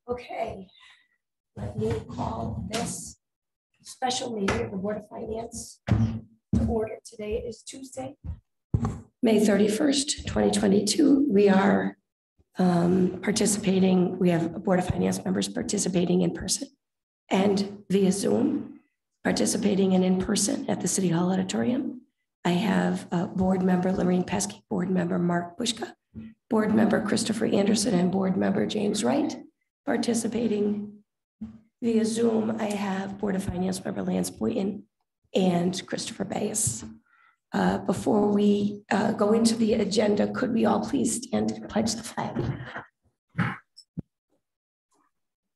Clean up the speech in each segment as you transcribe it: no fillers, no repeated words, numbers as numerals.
Okay, let me call this special meeting of the Board of Finance to order. Today is Tuesday, May 31st, 2022. We are participating. We have Board of Finance members participating in person and via Zoom, participating in person at the City Hall Auditorium. I have Board Member Lorraine Pesky, Board Member Mark Bushka, Board Member Christopher Anderson, and Board Member James Wright. Participating via Zoom, I have Board of Finance member Lance Boynton and Christopher Bayes. Before we go into the agenda, could we all please stand and pledge the flag?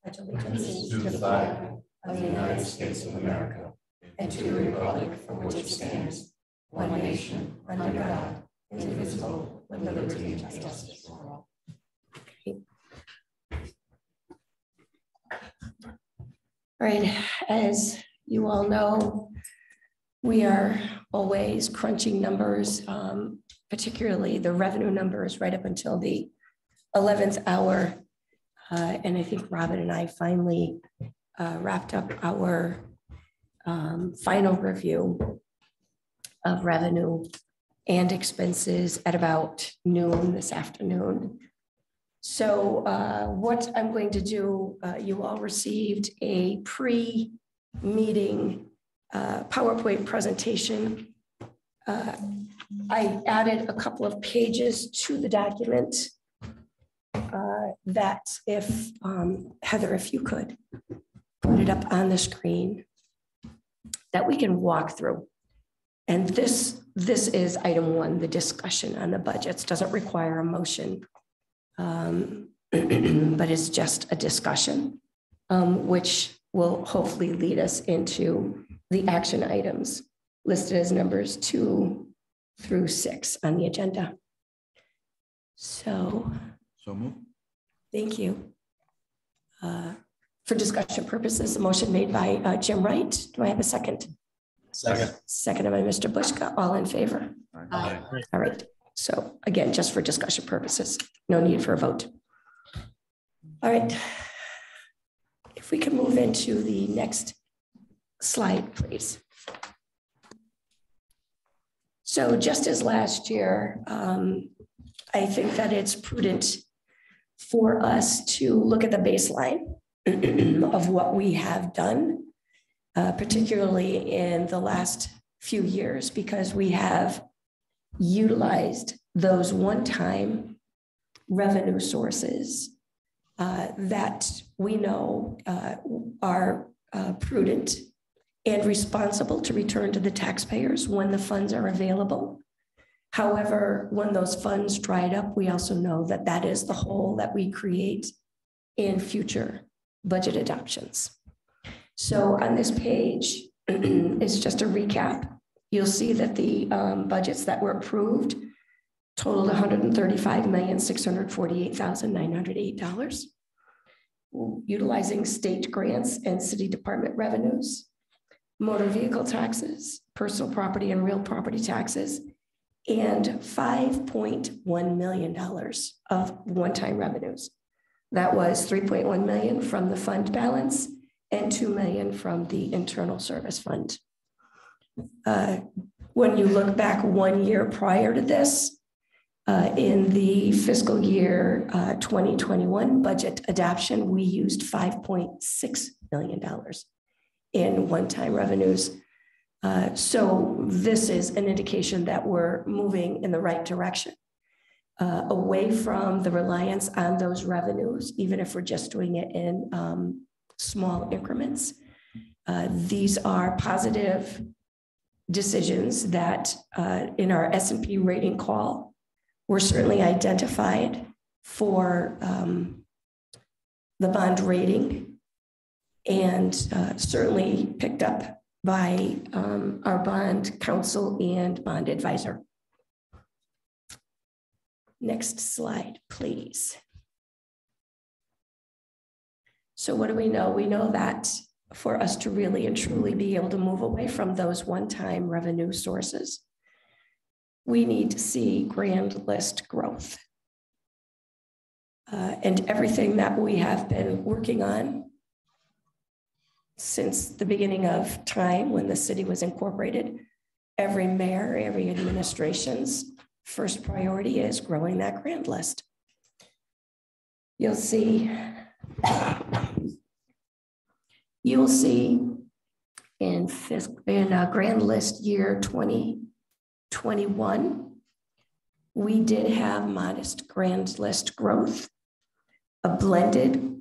Pledge allegiance to the flag of the United States of America and to the republic for which it stands, one nation, under God, indivisible, with liberty and justice for all. Okay. All right, as you all know, we are always crunching numbers, particularly the revenue numbers right up until the 11th hour. And I think Robin and I finally wrapped up our final review of revenue and expenses at about noon this afternoon. So what I'm going to do, you all received a pre-meeting PowerPoint presentation. I added a couple of pages to the document that if, Heather, if you could put it up on the screen, that we can walk through. And this is item 1, the discussion on the budgets. Doesn't require a motion. But it's just a discussion, which will hopefully lead us into the action items listed as numbers 2 through 6 on the agenda. So move. Thank you. For discussion purposes, a motion made by Jim Wright. Do I have a second? Second. Seconded by Mr. Bushka. All in favor? Aye. All right. So again, just for discussion purposes, no need for a vote. All right. If we can move into the next slide, please. So just as last year, I think that it's prudent for us to look at the baseline of what we have done, particularly in the last few years, because we have utilized those one-time revenue sources that we know are prudent and responsible to return to the taxpayers when the funds are available. However, when those funds dried up, we also know that that is the hole that we create in future budget adoptions. So on this page, it's just a recap. You'll see that the budgets that were approved totaled $135,648,908, utilizing state grants and city department revenues, motor vehicle taxes, personal property and real property taxes, and $5.1 million of one-time revenues. That was $3.1 million from the fund balance and $2 million from the internal service fund. When you look back 1 year prior to this, in the fiscal year 2021 budget adoption, we used $5.6 million in one-time revenues. So this is an indication that we're moving in the right direction, away from the reliance on those revenues, even if we're just doing it in small increments. These are positive decisions that in our S&P rating call were certainly identified for the bond rating and certainly picked up by our bond counsel and bond advisor. Next slide, please. So what do we know? We know that for us to really and truly be able to move away from those one-time revenue sources, we need to see grand list growth. And everything that we have been working on since the beginning of time when the city was incorporated, every mayor, every administration's first priority is growing that grand list. You'll see in grand list year 2021, we did have modest grand list growth, a blended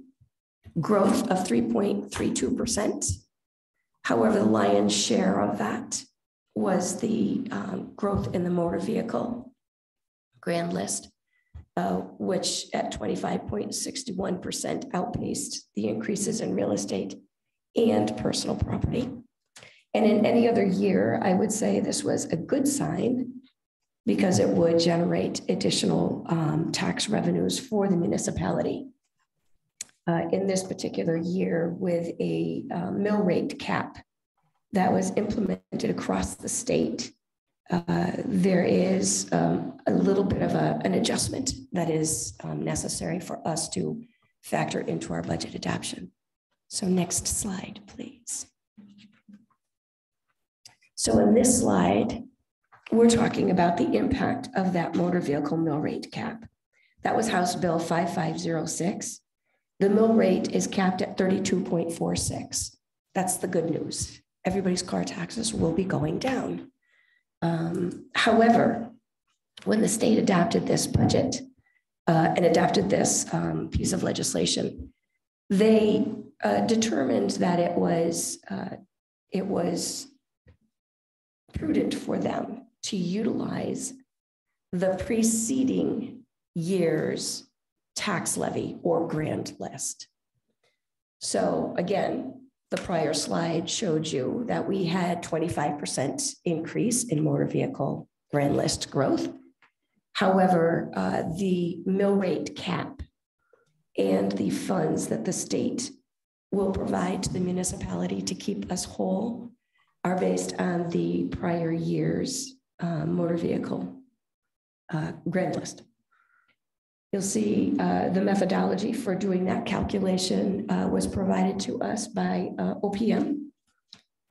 growth of 3.32%. However, the lion's share of that was the growth in the motor vehicle grand list, which at 25.61% outpaced the increases in real estate and personal property. And in any other year, I would say this was a good sign because it would generate additional tax revenues for the municipality. In this particular year, with a mill rate cap that was implemented across the state, there is a little bit of an adjustment that is necessary for us to factor into our budget adoption. So next slide, please. So in this slide, we're talking about the impact of that motor vehicle mill rate cap. That was House Bill 5506. The mill rate is capped at 32.46. That's the good news. Everybody's car taxes will be going down. However, when the state adopted this budget and adopted this piece of legislation, they determined that it was prudent for them to utilize the preceding year's tax levy or grand list. So again, the prior slide showed you that we had 25% increase in motor vehicle grand list growth. However, the mill rate cap and the funds that the state will provide to the municipality to keep us whole are based on the prior year's motor vehicle grand list. You'll see the methodology for doing that calculation was provided to us by OPM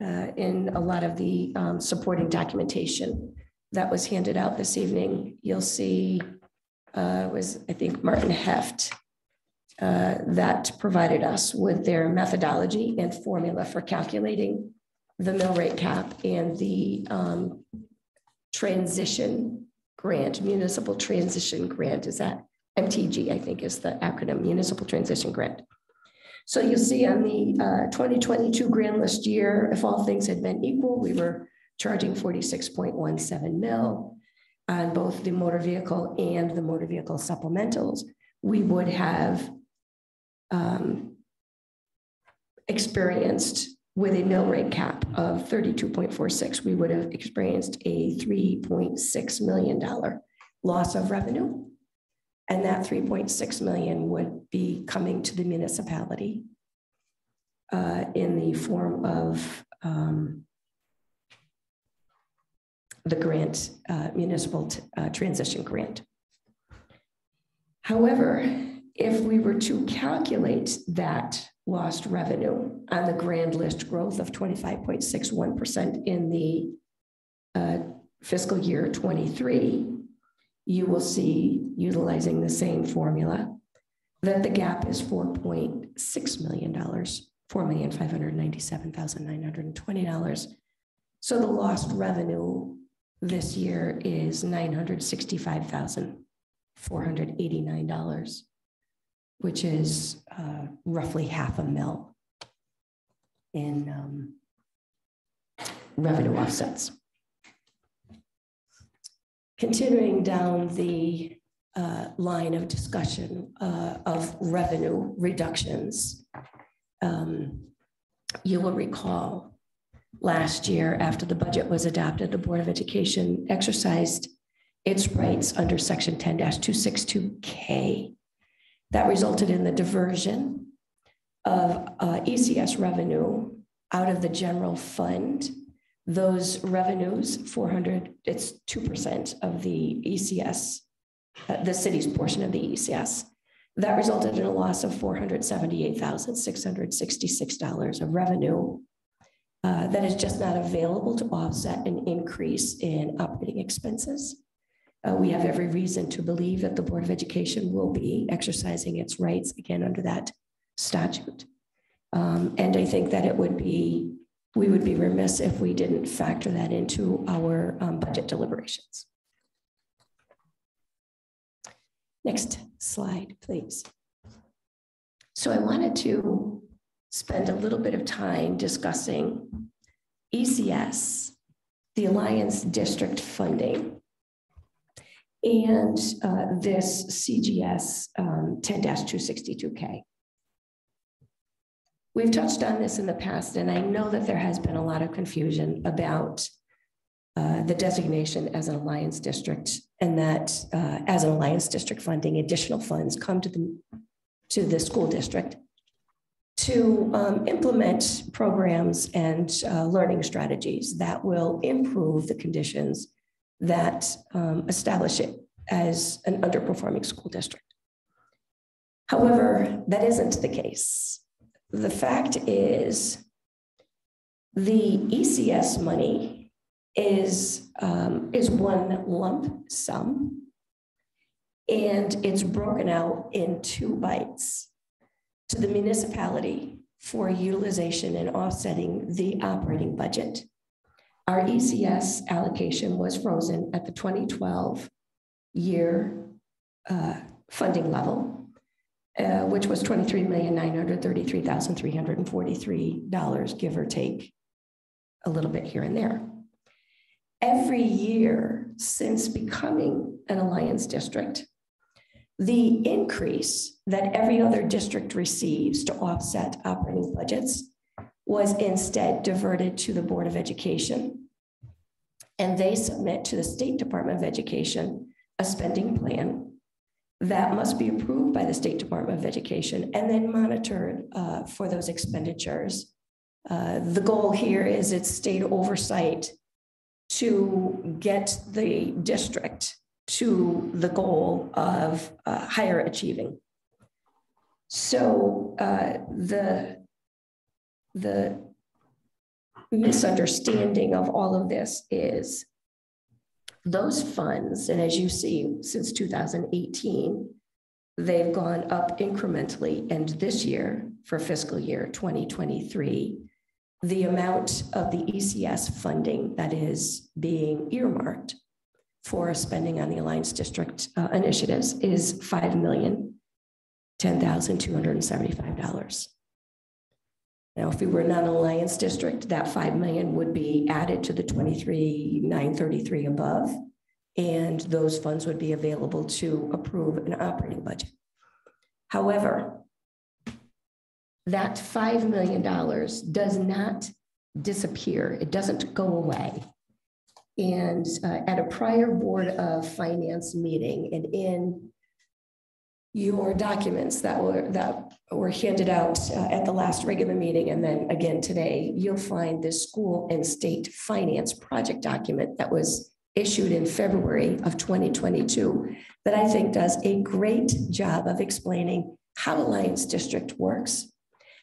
in a lot of the supporting documentation that was handed out this evening. You'll see was, I think, Martin Heft that provided us with their methodology and formula for calculating the mill rate cap and the transition grant, municipal transition grant. Is that MTG, I think is the acronym, Municipal Transition Grant. So you'll see on the 2022 grand list year, if all things had been equal, we were charging 46.17 mil on both the motor vehicle and the motor vehicle supplementals. We would have experienced, with a mill rate cap of 32.46, we would have experienced a $3.6 million loss of revenue. And that 3.6 million would be coming to the municipality in the form of the grant, municipal transition grant. However, if we were to calculate that lost revenue on the grand list growth of 25.61% in the fiscal year 23, you will see, utilizing the same formula, that the gap is $4.6 million, $4,597,920. So the lost revenue this year is $965,489, which is roughly $500,000 in revenue offsets. Continuing down the line of discussion of revenue reductions, you will recall last year after the budget was adopted, the Board of Education exercised its rights under Section 10-262K. That resulted in the diversion of ECS revenue out of the general fund. Those revenues, 400, it's 2% of the ECS, the city's portion of the ECS. That resulted in a loss of $478,666 of revenue that is just not available to offset an increase in operating expenses. We have every reason to believe that the Board of Education will be exercising its rights again under that statute. And I think that we would be remiss if we didn't factor that into our budget deliberations. Next slide, please. So I wanted to spend a little bit of time discussing ECS, the Alliance District funding, and this CGS 10-262K. We've touched on this in the past, and I know that there has been a lot of confusion about the designation as an Alliance District, and that as an Alliance District funding, additional funds come to the school district to implement programs and learning strategies that will improve the conditions that establish it as an underperforming school district. However, that isn't the case. The fact is the ECS money is one lump sum, and it's broken out in 2 bites to the municipality for utilization and offsetting the operating budget. Our ECS allocation was frozen at the 2012 year funding level, which was $23,933,343, give or take a little bit here and there. Every year since becoming an Alliance District, the increase that every other district receives to offset operating budgets was instead diverted to the Board of Education, and they submit to the State Department of Education a spending plan that must be approved by the State Department of Education and then monitored for those expenditures. The goal here is it's state oversight to get the district to the goal of higher achieving. So the misunderstanding of all of this is those funds, and as you see, since 2018, they've gone up incrementally, and this year, for fiscal year 2023, the amount of the ECS funding that is being earmarked for spending on the Alliance District initiatives is $5,010,275. Now, if we were not an Alliance District, that $5 million would be added to the $23,933 above, and those funds would be available to approve an operating budget. However, that $5 million does not disappear. It doesn't go away. And at a prior Board of Finance meeting, and in your documents that were handed out at the last regular meeting, and then again today, you'll find this school and state finance project document that was issued in February of 2022 that I think does a great job of explaining how Alliance District works,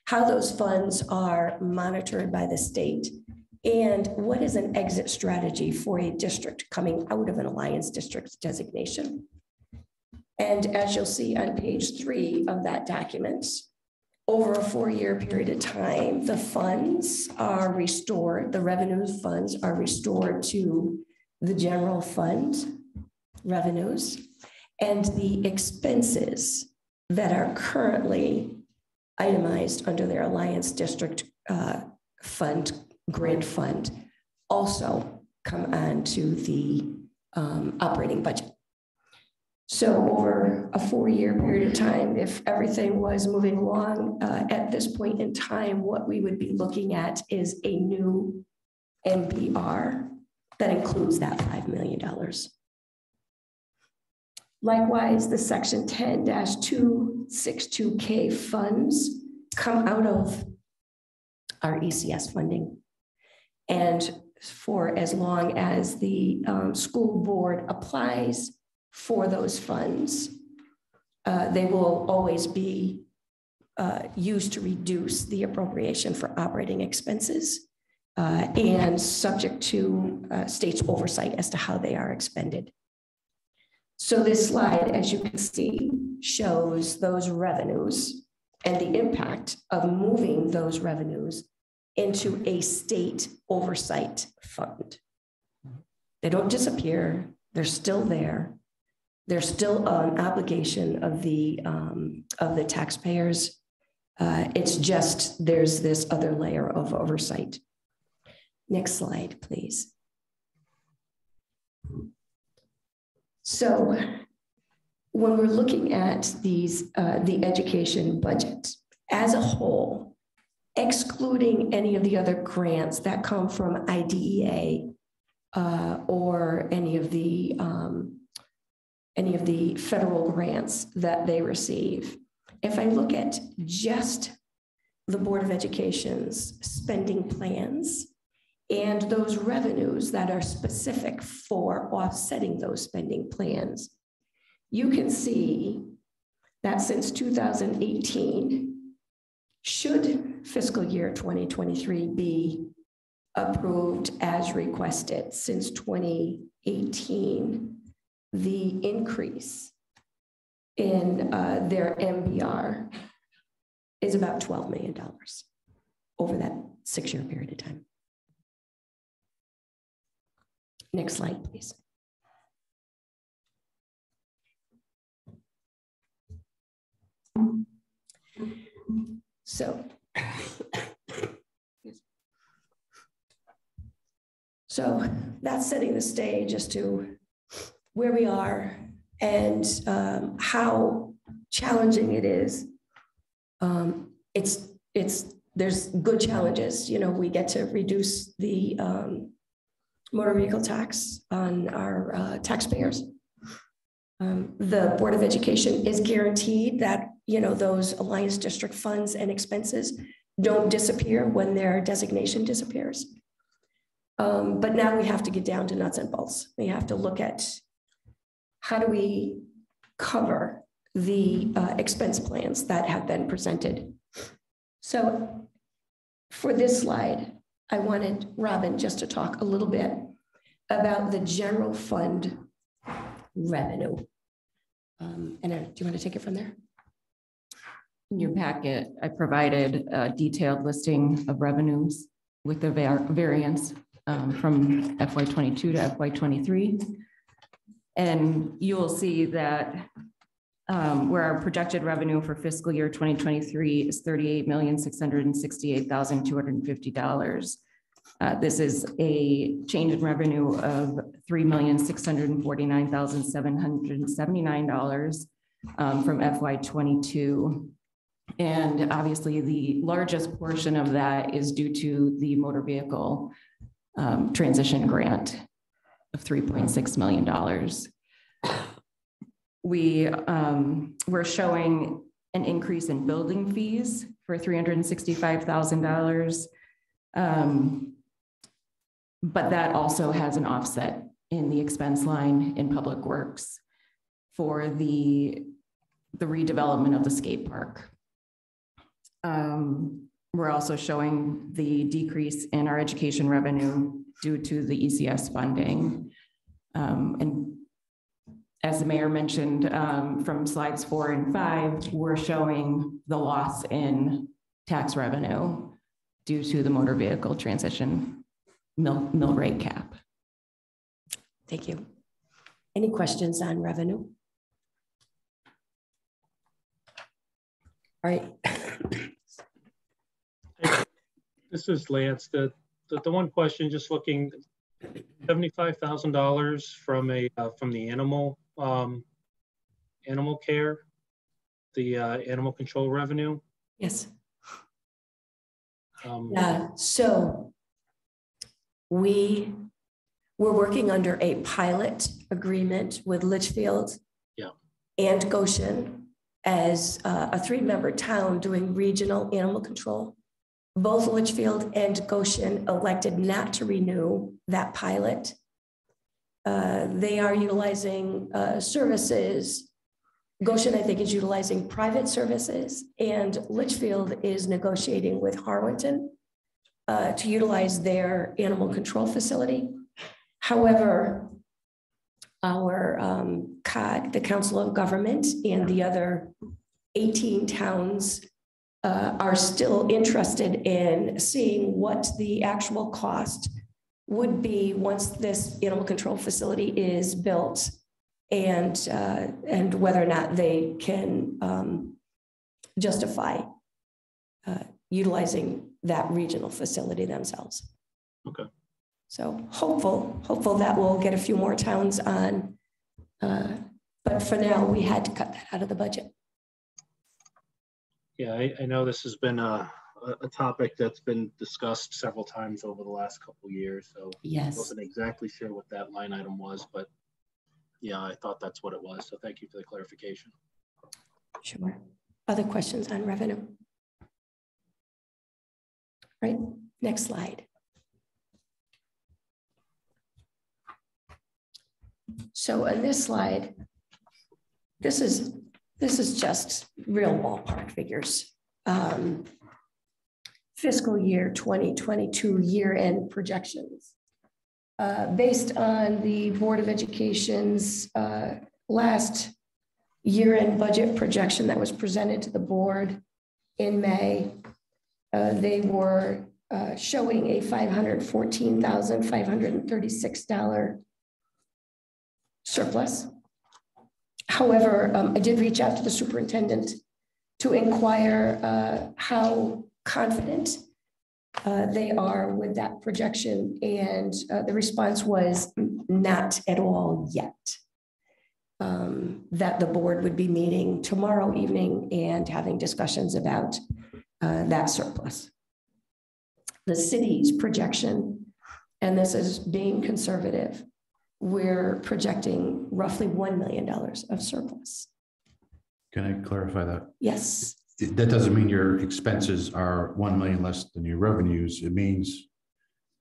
how those funds are monitored by the state, and what is an exit strategy for a district coming out of an Alliance District designation. And as you'll see on page 3 of that document, over a 4-year period of time, the funds are restored, the revenue funds are restored to the general fund revenues, and the expenses that are currently itemized under their Alliance District fund, grant fund, also come on to the operating budget. So over a 4-year period of time, if everything was moving along at this point in time, what we would be looking at is a new MBR that includes that $5 million. Likewise, the section 10-262K funds come out of our ECS funding. And for as long as the school board applies for those funds, they will always be used to reduce the appropriation for operating expenses and subject to state's oversight as to how they are expended. So this slide, as you can see, shows those revenues and the impact of moving those revenues into a state oversight fund. They don't disappear, they're still there. They're still an obligation of the taxpayers. It's just there's this other layer of oversight. Next slide, please. So when we're looking at these, the education budget as a whole, excluding any of the other grants that come from IDEA or any of the federal grants that they receive, if I look at just the Board of Education's spending plans and those revenues that are specific for offsetting those spending plans, you can see that since 2018, should fiscal year 2023 be approved as requested, since 2018, the increase in their MBR is about $12 million over that 6-year period of time. Next slide, please. So that's setting the stage as to where we are and how challenging it is. There's good challenges. You know, we get to reduce the motor vehicle tax on our taxpayers. The Board of Education is guaranteed that, you know, those Alliance District funds and expenses don't disappear when their designation disappears. But now we have to get down to nuts and bolts. We have to look at how do we cover the expense plans that have been presented. So for this slide, I wanted Robin just to talk a little bit about the general fund revenue. And do you want to take it from there? In your packet, I provided a detailed listing of revenues with the variance from FY22 to FY23. And you will see that where our projected revenue for fiscal year 2023 is $38,668,250. This is a change in revenue of $3,649,779 from FY22. And obviously the largest portion of that is due to the motor vehicle transition grant of $3.6 million. We're showing an increase in building fees for $365,000. But that also has an offset in the expense line in Public Works for the redevelopment of the skate park. We're also showing the decrease in our education revenue due to the ECS funding. And as the mayor mentioned, from slides 4 and 5, we're showing the loss in tax revenue due to the motor vehicle transition mill rate cap. Thank you. Any questions on revenue? All right. This is Lance. The one question, just looking, $75,000 from the animal care, the animal control revenue. Yes. So we're working under a pilot agreement with Litchfield and Goshen as a 3-member town doing regional animal control. Both Litchfield and Goshen elected not to renew that pilot. They are utilizing services Goshen, I think, is utilizing private services, and Litchfield is negotiating with Harwinton to utilize their animal control facility. However, our COG, the Council of Government, and the other 18 towns are still interested in seeing what the actual cost would be once this animal control facility is built, and whether or not they can justify utilizing that regional facility themselves. Okay. So hopeful that we'll get a few more towns on, but for now we had to cut that out of the budget. Yeah, I know this has been a topic that's been discussed several times over the last couple of years. So Yes. I wasn't exactly sure what that line item was, but yeah, I thought that's what it was. So thank you for the clarification. Sure. Other questions on revenue? Right, next slide. So in this slide, this is just real ballpark figures. Fiscal year 2022 year-end projections. Based on the Board of Education's last year-end budget projection that was presented to the board in May, they were showing a $514,536 surplus. However, I did reach out to the superintendent to inquire how confident they are with that projection, and the response was not at all yet. That the board would be meeting tomorrow evening and having discussions about that surplus. The city's projection, and this is being conservative, we're projecting roughly $1 million of surplus. Can I clarify that? Yes. That doesn't mean your expenses are 1 million less than your revenues. It means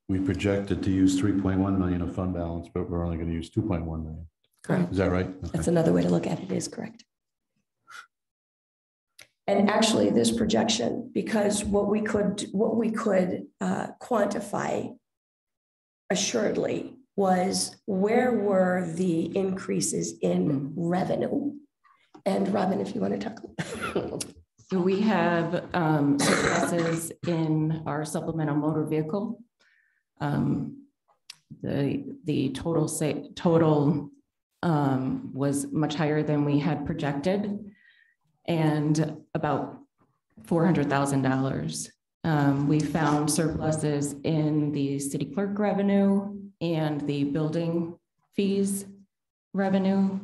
we projected to use 3.1 million of fund balance, but we're only going to use 2.1 million. Correct. Is that right? Okay. That's another way to look at it, is correct. And actually this projection, because what we could quantify assuredly was where were the increases in revenue. And Robin, if you want to talk. So we have surpluses in our supplemental motor vehicle. The total was much higher than we had projected, and about $400,000. We found surpluses in the city clerk revenue and the building fees revenue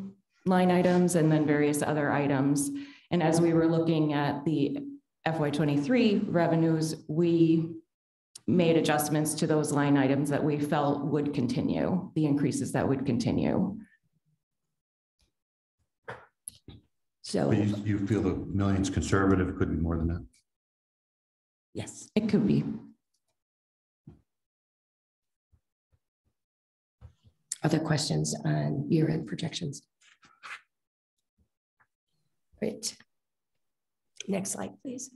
line items, and then various other items. And as we were looking at the FY23 revenues, we made adjustments to those line items that we felt would continue, the increases that would continue. So But you feel the million's conservative, it could be more than that? yes. It could be. Other questions on year-end projections? Great. Next slide, please.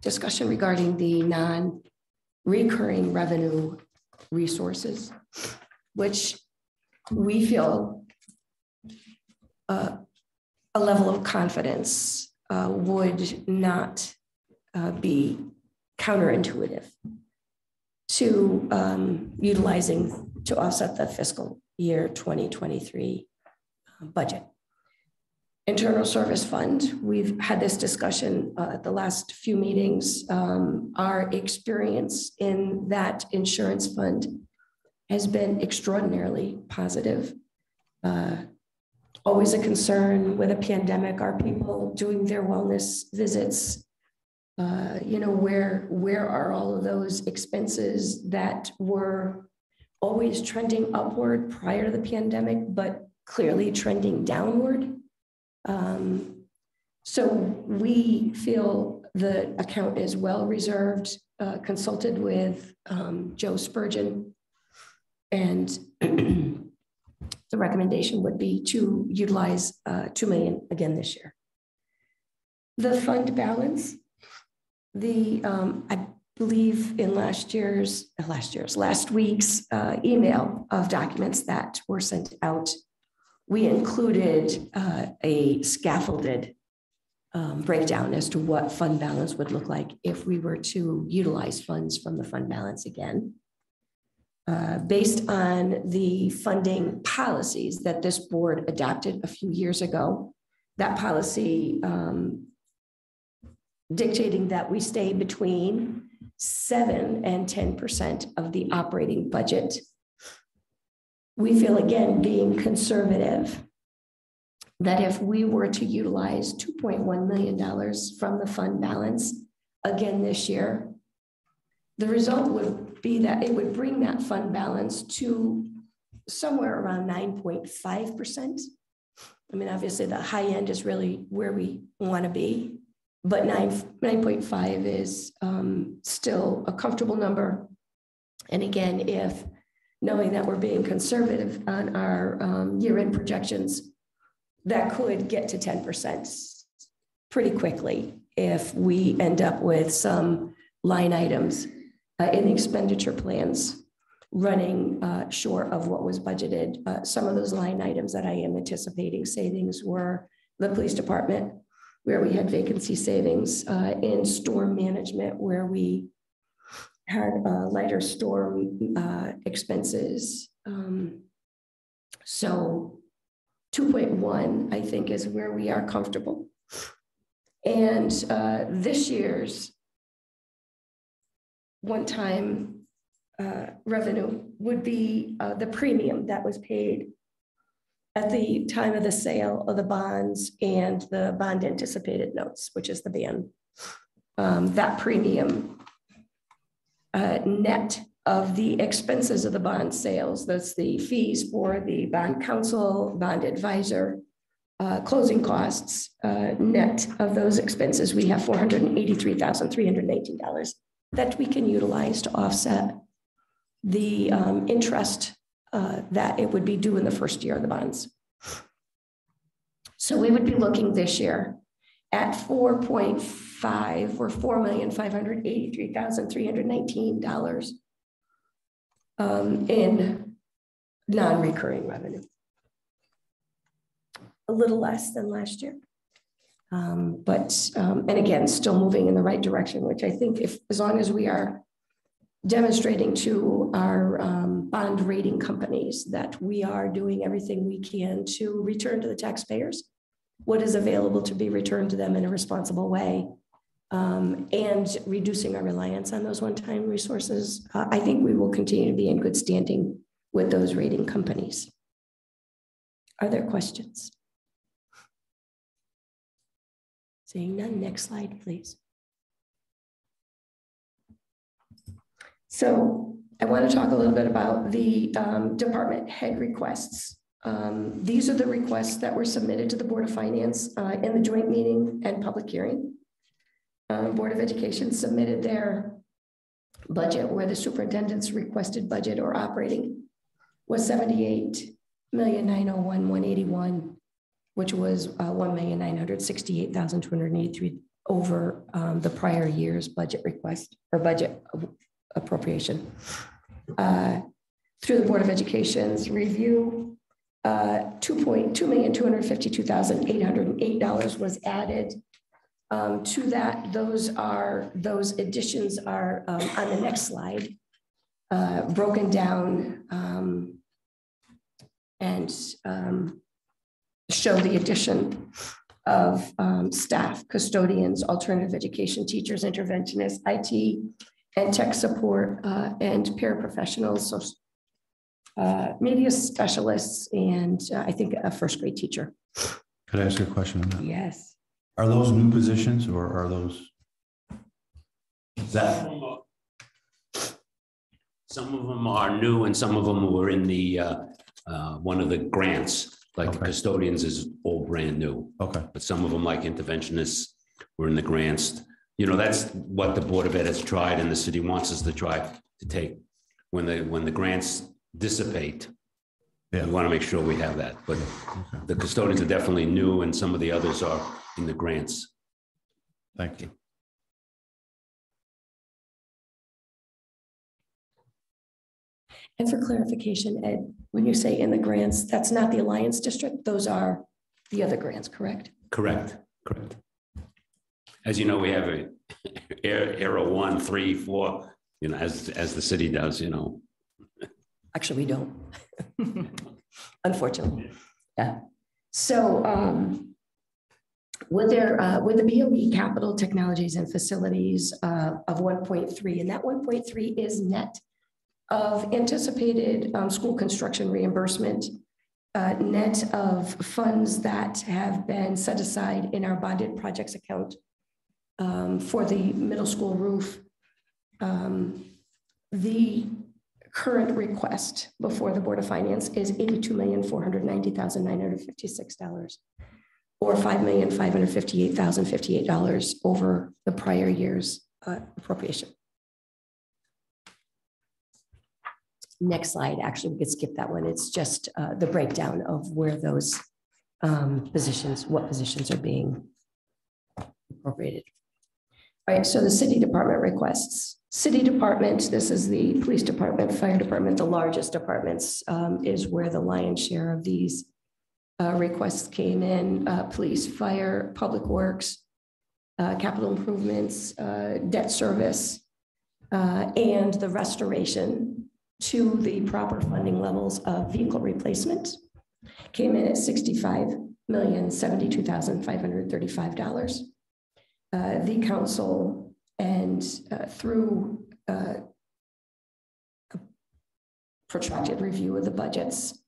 Discussion regarding the non-recurring revenue resources, which we feel a level of confidence would not be counterintuitive to utilizing to offset the fiscal year 2023 budget. Internal Service Fund, we've had this discussion at the last few meetings. Our experience in that insurance fund has been extraordinarily positive. Always a concern with a pandemic, are people doing their wellness visits? Where are all of those expenses that were always trending upward prior to the pandemic, but clearly trending downward? So we feel the account is well reserved, consulted with Joe Spurgeon, and the recommendation would be to utilize 2 million again this year. The fund balance, I believe in last week's email of documents that were sent out, we included a scaffolded breakdown as to what fund balance would look like if we were to utilize funds from the fund balance again. Based on the funding policies that this board adopted a few years ago, that policy dictating that we stay between 7 and 10% of the operating budget. We feel, again, being conservative, that if we were to utilize $2.1 million from the fund balance again this year, the result would be that it would bring that fund balance to somewhere around 9.5%. I mean, obviously the high end is really where we want to be, but 9.5 is still a comfortable number. And again, if knowing that we're being conservative on our year-end projections, that could get to 10% pretty quickly if we end up with some line items in the expenditure plans running short of what was budgeted. Some of those line items that I am anticipating savings were the police department, where we had vacancy savings, in storm management, where we had lighter storm expenses. So 2.1, I think, is where we are comfortable. And this year's one-time revenue would be the premium that was paid at the time of the sale of the bonds and the bond anticipated notes, which is the BAN. That premium net of the expenses of the bond sales, that's the fees for the bond counsel, bond advisor, closing costs, net of those expenses, we have $483,318 that we can utilize to offset the interest that it would be due in the first year of the bonds. So we would be looking this year at 4.5 or $4,583,319 in non-recurring revenue. A little less than last year. And again, still moving in the right direction, which I think as long as we are demonstrating to our bond rating companies that we are doing everything we can to return to the taxpayers what is available to be returned to them in a responsible way, and reducing our reliance on those one-time resources, I think we will continue to be in good standing with those rating companies. Are there questions? Seeing none, next slide, please. So I want to talk a little bit about the department head requests. These are the requests that were submitted to the Board of Finance in the joint meeting and public hearing. Board of Education submitted their budget, where the superintendent's requested budget or operating was $78,901,181, which was $1,968,283 over the prior year's budget request or budget appropriation. Through the Board of Education's review, $2,252,808 was added to that. Those additions are on the next slide, broken down and show the addition of staff, custodians, alternative education teachers, interventionists, IT and tech support, and paraprofessionals, so media specialists, and I think a first grade teacher. Could I ask you a question on that? Yes. Are those new positions or are those? Some of them are new and some of them were in the one of the grants, like the custodians is all brand new. Okay. But some of them, like interventionists, were in the grants. You know, that's what the Board of Ed has tried and the city wants us to try to take. When the grants dissipate, Yeah. We want to make sure we have that, but the custodians are definitely new and some of the others are in the grants. Thank you. And for clarification, Ed, when you say in the grants, that's not the Alliance District, those are the other grants, correct? Correct, correct. As you know, we have a Era 1, 3, 4, you know, as the city does, you know. Actually, we don't. Unfortunately, yeah. So with the BOE capital technologies and facilities of 1.3, and that 1.3 is net of anticipated school construction reimbursement, net of funds that have been set aside in our bonded projects account for the middle school roof. The current request before the Board of Finance is $82,490,956, or $5,558,058 over the prior year's appropriation. Next slide, actually, we could skip that one. It's just the breakdown of where those positions, what positions are being appropriated. All right, so the city department requests. City department, this is the police department, fire department, the largest departments, is where the lion's share of these requests came in. Police, fire, public works, capital improvements, debt service, and the restoration to the proper funding levels of vehicle replacement came in at $65,072,535. The council and through a protracted review of the budgets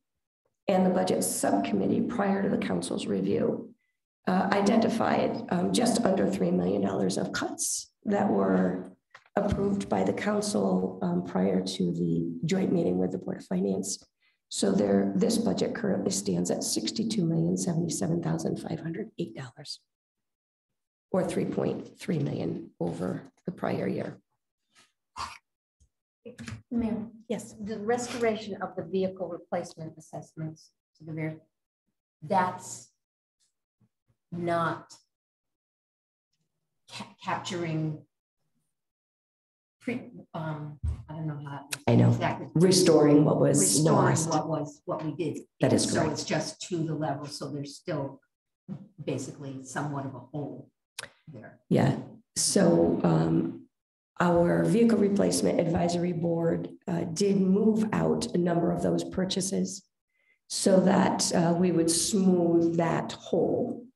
and the budget subcommittee prior to the council's review identified just under $3 million of cuts that were approved by the council prior to the joint meeting with the Board of Finance. So this budget currently stands at $62,077,508, or 3.3 million over the prior year. Mayor, Yes. the restoration of the vehicle replacement assessments to the very, that's not capturing I don't know how. I know. Exactly. Restoring what was Restoring lost. what we did. That is so correct. It's just to the level, so there's still basically somewhat of a hole there. Yeah. So our vehicle replacement advisory board did move out a number of those purchases so that we would smooth that hole.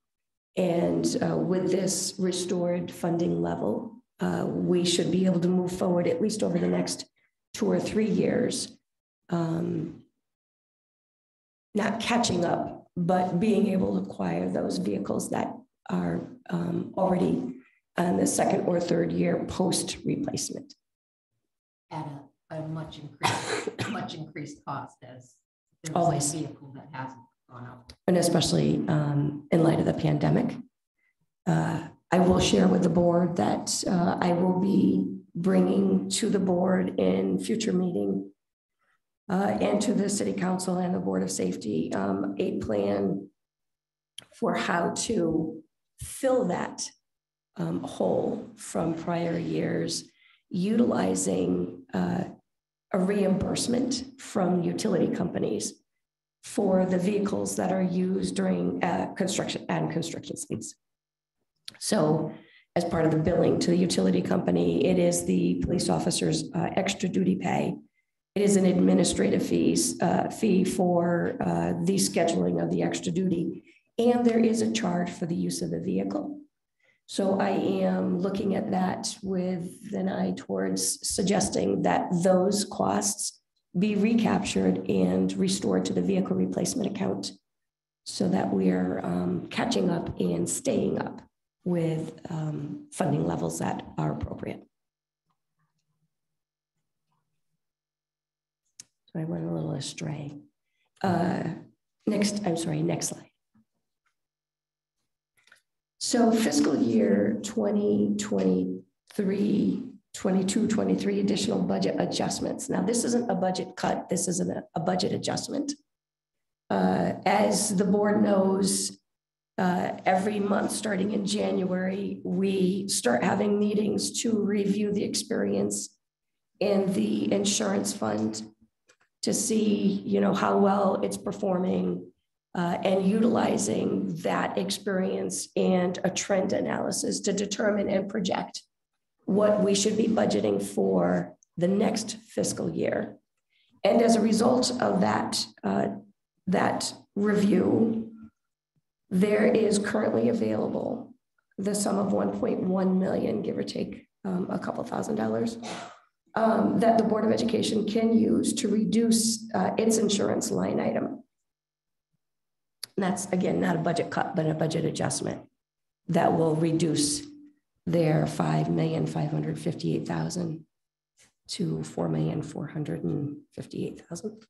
And with this restored funding level, we should be able to move forward at least over the next 2 or 3 years. Not catching up, but being able to acquire those vehicles that are already on the 2nd or 3rd year post replacement. At a much increased cost, as there's Always. a vehicle that hasn't gone up. And especially in light of the pandemic. I will share with the board that I will be bringing to the board in future meeting and to the city council and the Board of Safety a plan for how to fill that hole from prior years, utilizing a reimbursement from utility companies for the vehicles that are used during construction sites. So as part of the billing to the utility company, it is the police officer's extra duty pay. It is an administrative fee for the scheduling of the extra duty. And there is a charge for the use of the vehicle. So I am looking at that with an eye towards suggesting that those costs be recaptured and restored to the vehicle replacement account so that we're catching up and staying up with funding levels that are appropriate. So I went a little astray. Next slide. So fiscal year 2023, 22, 23 additional budget adjustments. Now this isn't a budget cut, this isn't a budget adjustment. As the board knows, every month starting in January, we start having meetings to review the experience in the insurance fund to see, how well it's performing, and utilizing that experience and a trend analysis to determine and project what we should be budgeting for the next fiscal year. And as a result of that review, there is currently available the sum of 1.1 million, give or take a couple $1,000, that the Board of Education can use to reduce its insurance line item. And that's, again, not a budget cut, but a budget adjustment that will reduce their $5,558,000 to $4,458,000.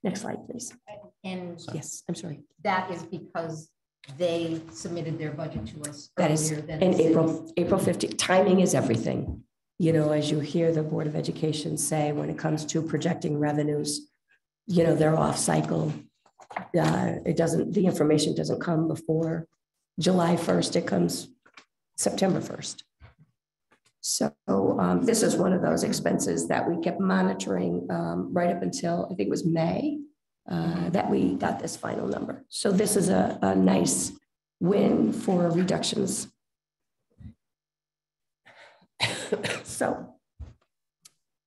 Next slide, please. And Yes, I'm sorry. that is because they submitted their budget to us That is earlier than in the city. April 15th. Timing is everything. As you hear the Board of Education say, when it comes to projecting revenues, they're off cycle. The information doesn't come before July 1st. It comes September 1st. So this is one of those expenses that we kept monitoring right up until, I think it was May, that we got this final number. So this is a nice win for reductions. So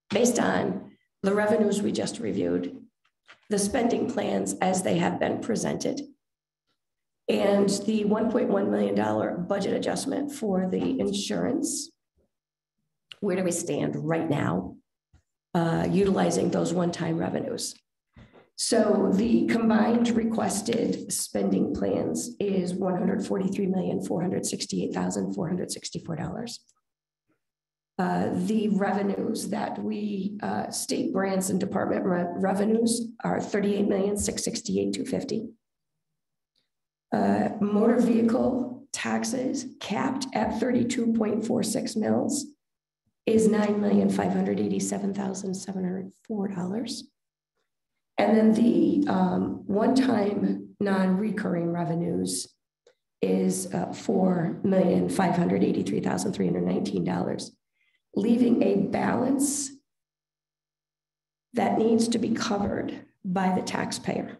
based on the revenues we just reviewed, the spending plans as they have been presented, and the $1.1 million budget adjustment for the insurance, where do we stand right now, utilizing those one-time revenues? So the combined requested spending plans is $143,468,464. The revenues that we, state grants and department revenues are $38,668,250. Motor vehicle taxes capped at 32.46 mils is $9,587,704. And then the one-time non-recurring revenues is $4,583,319, leaving a balance that needs to be covered by the taxpayer.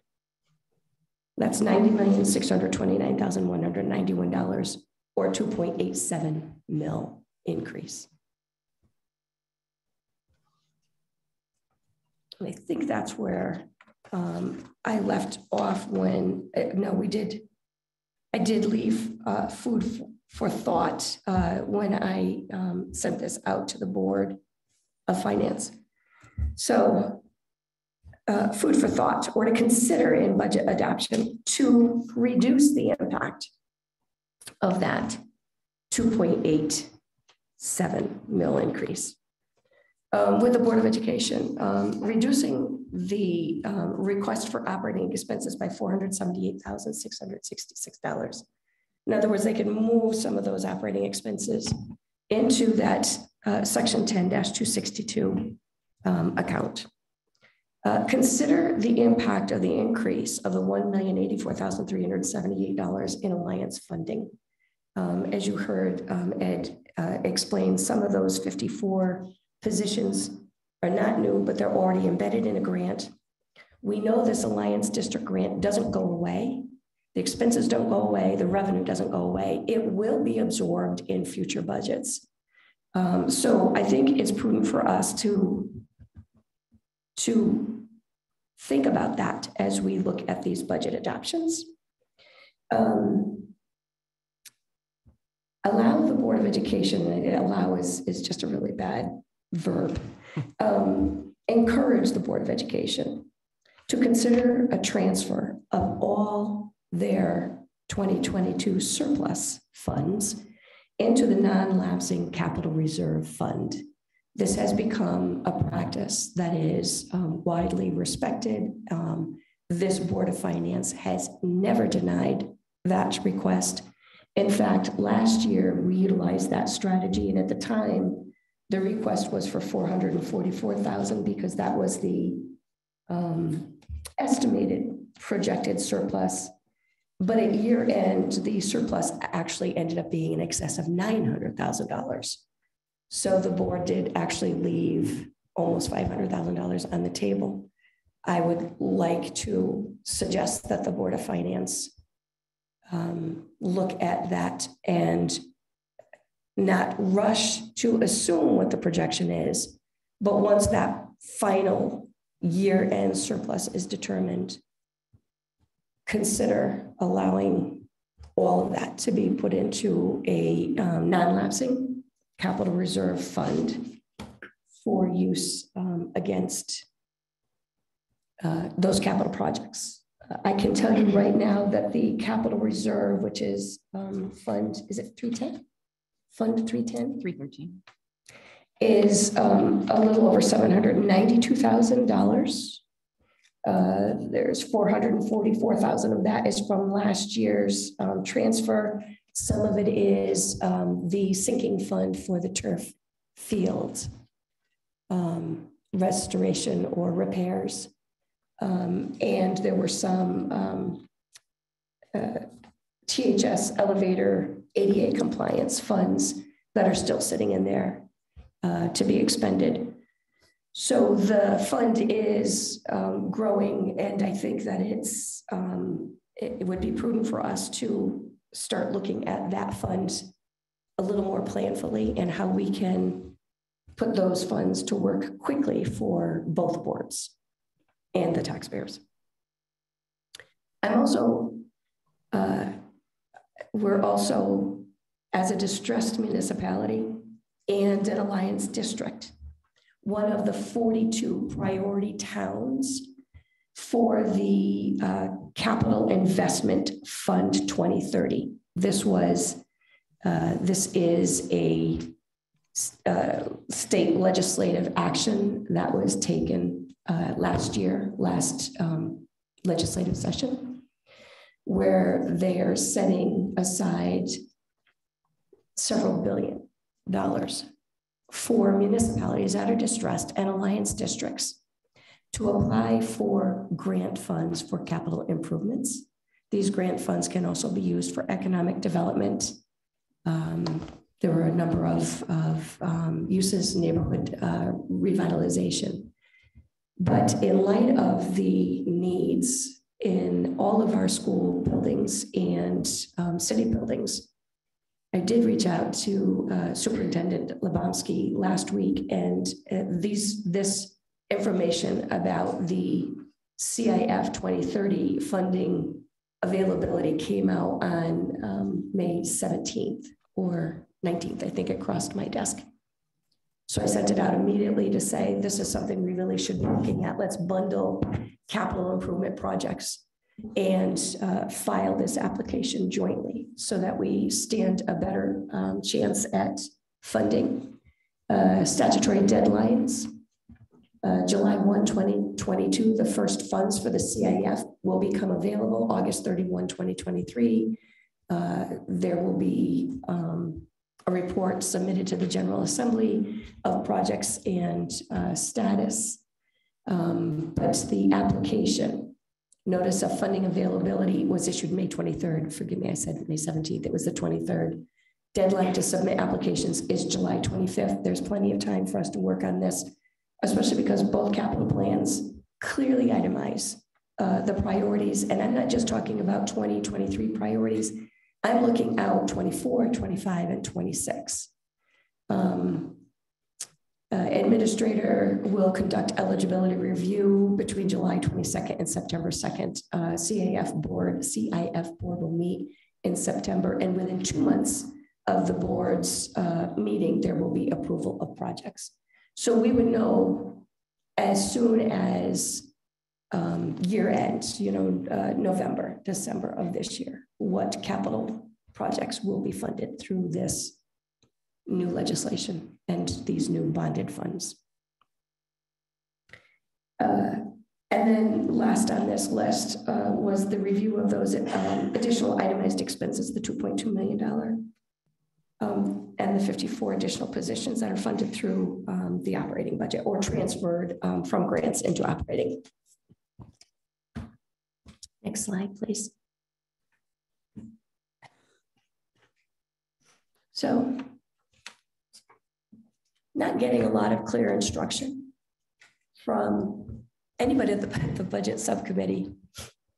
That's $90,629,191, or 2.87 mil increase. And I think that's where I left off when, I did leave food for thought when I sent this out to the Board of Finance. So food for thought, or to consider in budget adoption to reduce the impact of that 2.87 mil increase. With the Board of Education, reducing the request for operating expenses by $478,666. In other words, they can move some of those operating expenses into that section 10-262 account. Consider the impact of the increase of the $1,084,378 in Alliance funding. As you heard Ed explain, some of those 54 positions are not new, but they're already embedded in a grant. We know this Alliance District grant doesn't go away. The expenses don't go away. The revenue doesn't go away. It will be absorbed in future budgets. So I think it's prudent for us to think about that as we look at these budget adoptions. Allow the Board of Education, and allow is just a really bad verb, encourage the Board of Education to consider a transfer of all their 2022 surplus funds into the non-lapsing capital reserve fund. This has become a practice that is widely respected. This Board of Finance has never denied that request. In fact, last year we utilized that strategy, and at the time, the request was for $444,000 because that was the estimated projected surplus. But at year end, the surplus actually ended up being in excess of $900,000. So the board did actually leave almost $500,000 on the table. I would like to suggest that the Board of Finance look at that and not rush to assume what the projection is, but once that final year-end surplus is determined, consider allowing all of that to be put into a non-lapsing capital reserve fund for use against those capital projects. I can tell you right now that the capital reserve, which is fund, is it 310? Fund 310? 313. Is a little over $792,000. There's $444,000 of that is from last year's transfer. Some of it is the sinking fund for the turf field restoration or repairs. And there were some THS elevator ADA compliance funds that are still sitting in there to be expended. So the fund is growing, and I think that it would be prudent for us to start looking at that fund a little more planfully and how we can put those funds to work quickly for both boards and the taxpayers. I'm also, we're also, as a distressed municipality and an alliance district, one of the 42 priority towns for the Capital Investment Fund 2030. This is a state legislative action that was taken last legislative session, where they are setting aside several $1 billion for municipalities that are distressed and alliance districts to apply for grant funds for capital improvements. These grant funds can also be used for economic development. There were a number of uses, neighborhood revitalization. But in light of the needs in all of our school buildings and city buildings, I did reach out to Superintendent Lebomsky last week, and this information about the CIF 2030 funding availability came out on May 17th or 19th. I think it crossed my desk. So I sent it out immediately to say, this is something we really should be looking at. Let's bundle capital improvement projects and file this application jointly so that we stand a better chance at funding. Statutory deadlines, July 1, 2022, the first funds for the CIF will become available. August 31, 2023, there will be a report submitted to the General Assembly of projects and status. But the application, notice of funding availability, was issued May 23rd. Forgive me, I said May 17th. It was the 23rd. Deadline to submit applications is July 25th. There's plenty of time for us to work on this, especially because both capital plans clearly itemize the priorities. And I'm not just talking about 2023 priorities. I'm looking out 24, 25, and 26. Administrator will conduct eligibility review between July 22nd and September 2nd. CIF board will meet in September, and within 2 months of the board's meeting, there will be approval of projects. So we would know as soon as year end, November, December of this year, what capital projects will be funded through this new legislation and these new bonded funds. And then last on this list was the review of those additional itemized expenses, the $2.2 million and the 54 additional positions that are funded through the operating budget or transferred from grants into operating. Next slide, please. So, not getting a lot of clear instruction from anybody at the budget subcommittee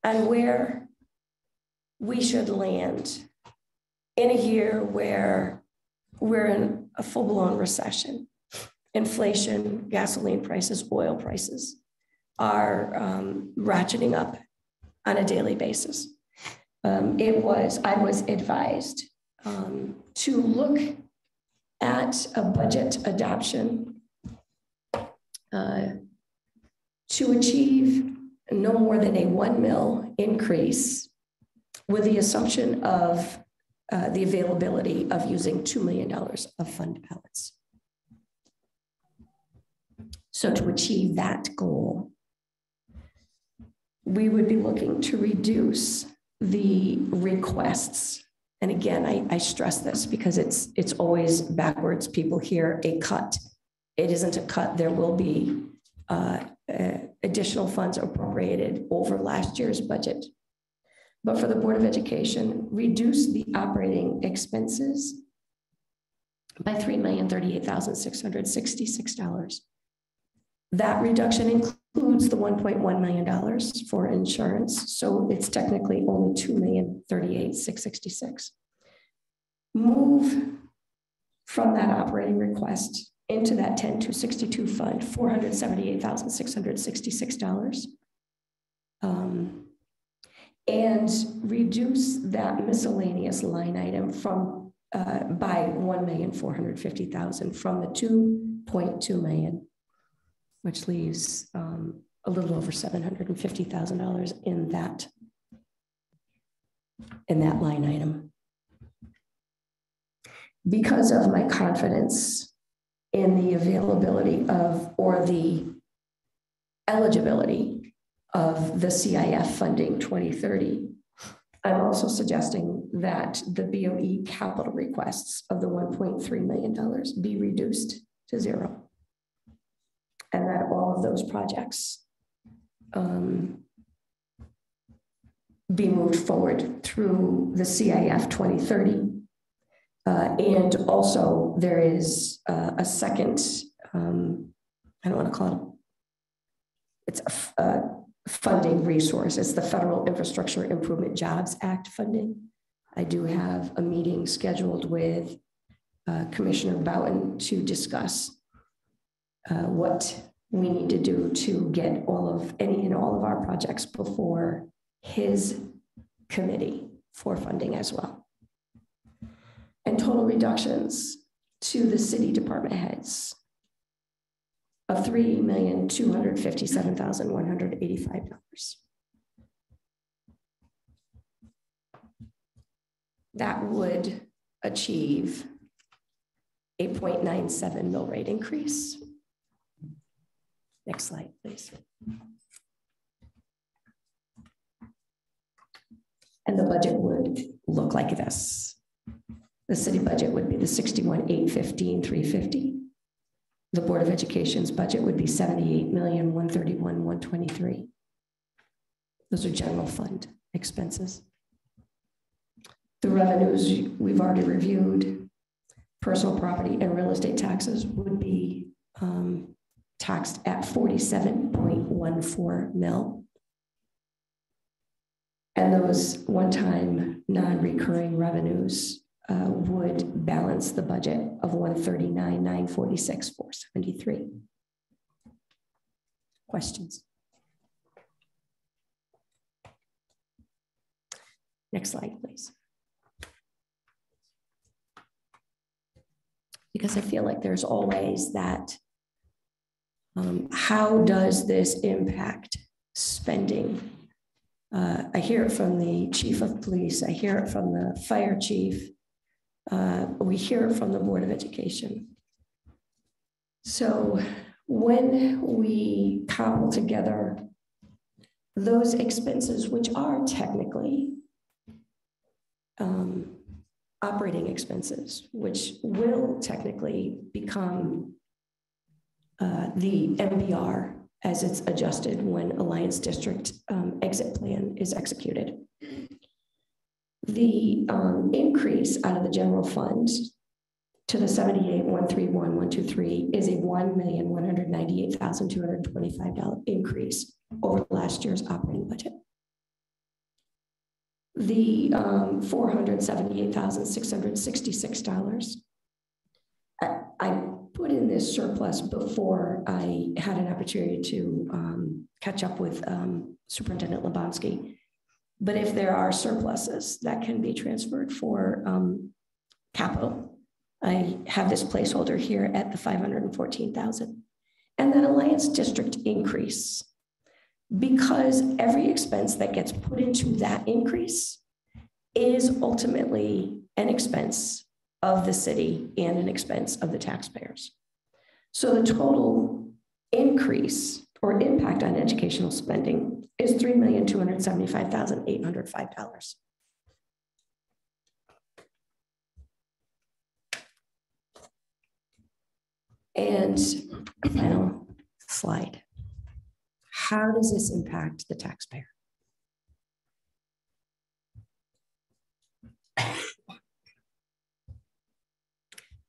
on where we should land in a year where we're in a full-blown recession. Inflation, gasoline prices, oil prices are ratcheting up on a daily basis. I was advised to look at a budget adoption to achieve no more than a 1 mil increase with the assumption of the availability of using $2 million of fund balance. So to achieve that goal, we would be looking to reduce the requests. And again, I stress this because it's always backwards. People hear a cut. It isn't a cut. There will be additional funds appropriated over last year's budget. But for the Board of Education, reduce the operating expenses by $3,038,666. That reduction includes the $1.1 million for insurance. So it's technically only $2,038,666. Move from that operating request into that 10-262 fund, $478,666. And reduce that miscellaneous line item from by $1,450,000 from the $2.2 million, which leaves a little over $750,000 in that line item. Because of my confidence in the availability of, or the eligibility of the CIF funding 2030, I'm also suggesting that the BOE capital requests of the $1.3 million be reduced to zero. And that all of those projects be moved forward through the CIF 2030. And also there is a second, I don't want to call it, it's a funding resource. It's the Federal Infrastructure Improvement Jobs Act funding. I do have a meeting scheduled with Commissioner Boughton to discuss what we need to do to get all of our projects before his committee for funding as well. And total reductions to the city department heads of $3,257,185. That would achieve a 0.97 mill rate increase. Next slide, please. And the budget would look like this. The city budget would be the $61,815,350. The Board of Education's budget would be $78,131,123. Those are general fund expenses. The revenues we've already reviewed. Personal property and real estate taxes would be taxed at 47.14 mil. And those one-time non-recurring revenues would balance the budget of $139,946,473. Questions? Next slide, please. Because I feel like there's always that, how does this impact spending? I hear it from the chief of police. I hear it from the fire chief. We hear it from the Board of Education. So when we cobble together those expenses, which are technically operating expenses, which will technically become the MBR as it's adjusted when Alliance District exit plan is executed. The increase out of the general fund to the 78,131,123 is a $1,198,225 increase over last year's operating budget. The $478,666. I put in this surplus before I had an opportunity to catch up with Superintendent Lebowski. But if there are surpluses that can be transferred for capital, I have this placeholder here at the 514,000. And then Alliance District increase. Because every expense that gets put into that increase is ultimately an expense of the city and an expense of the taxpayers. So the total increase or impact on educational spending is $3,275,805. And final slide. How does this impact the taxpayer?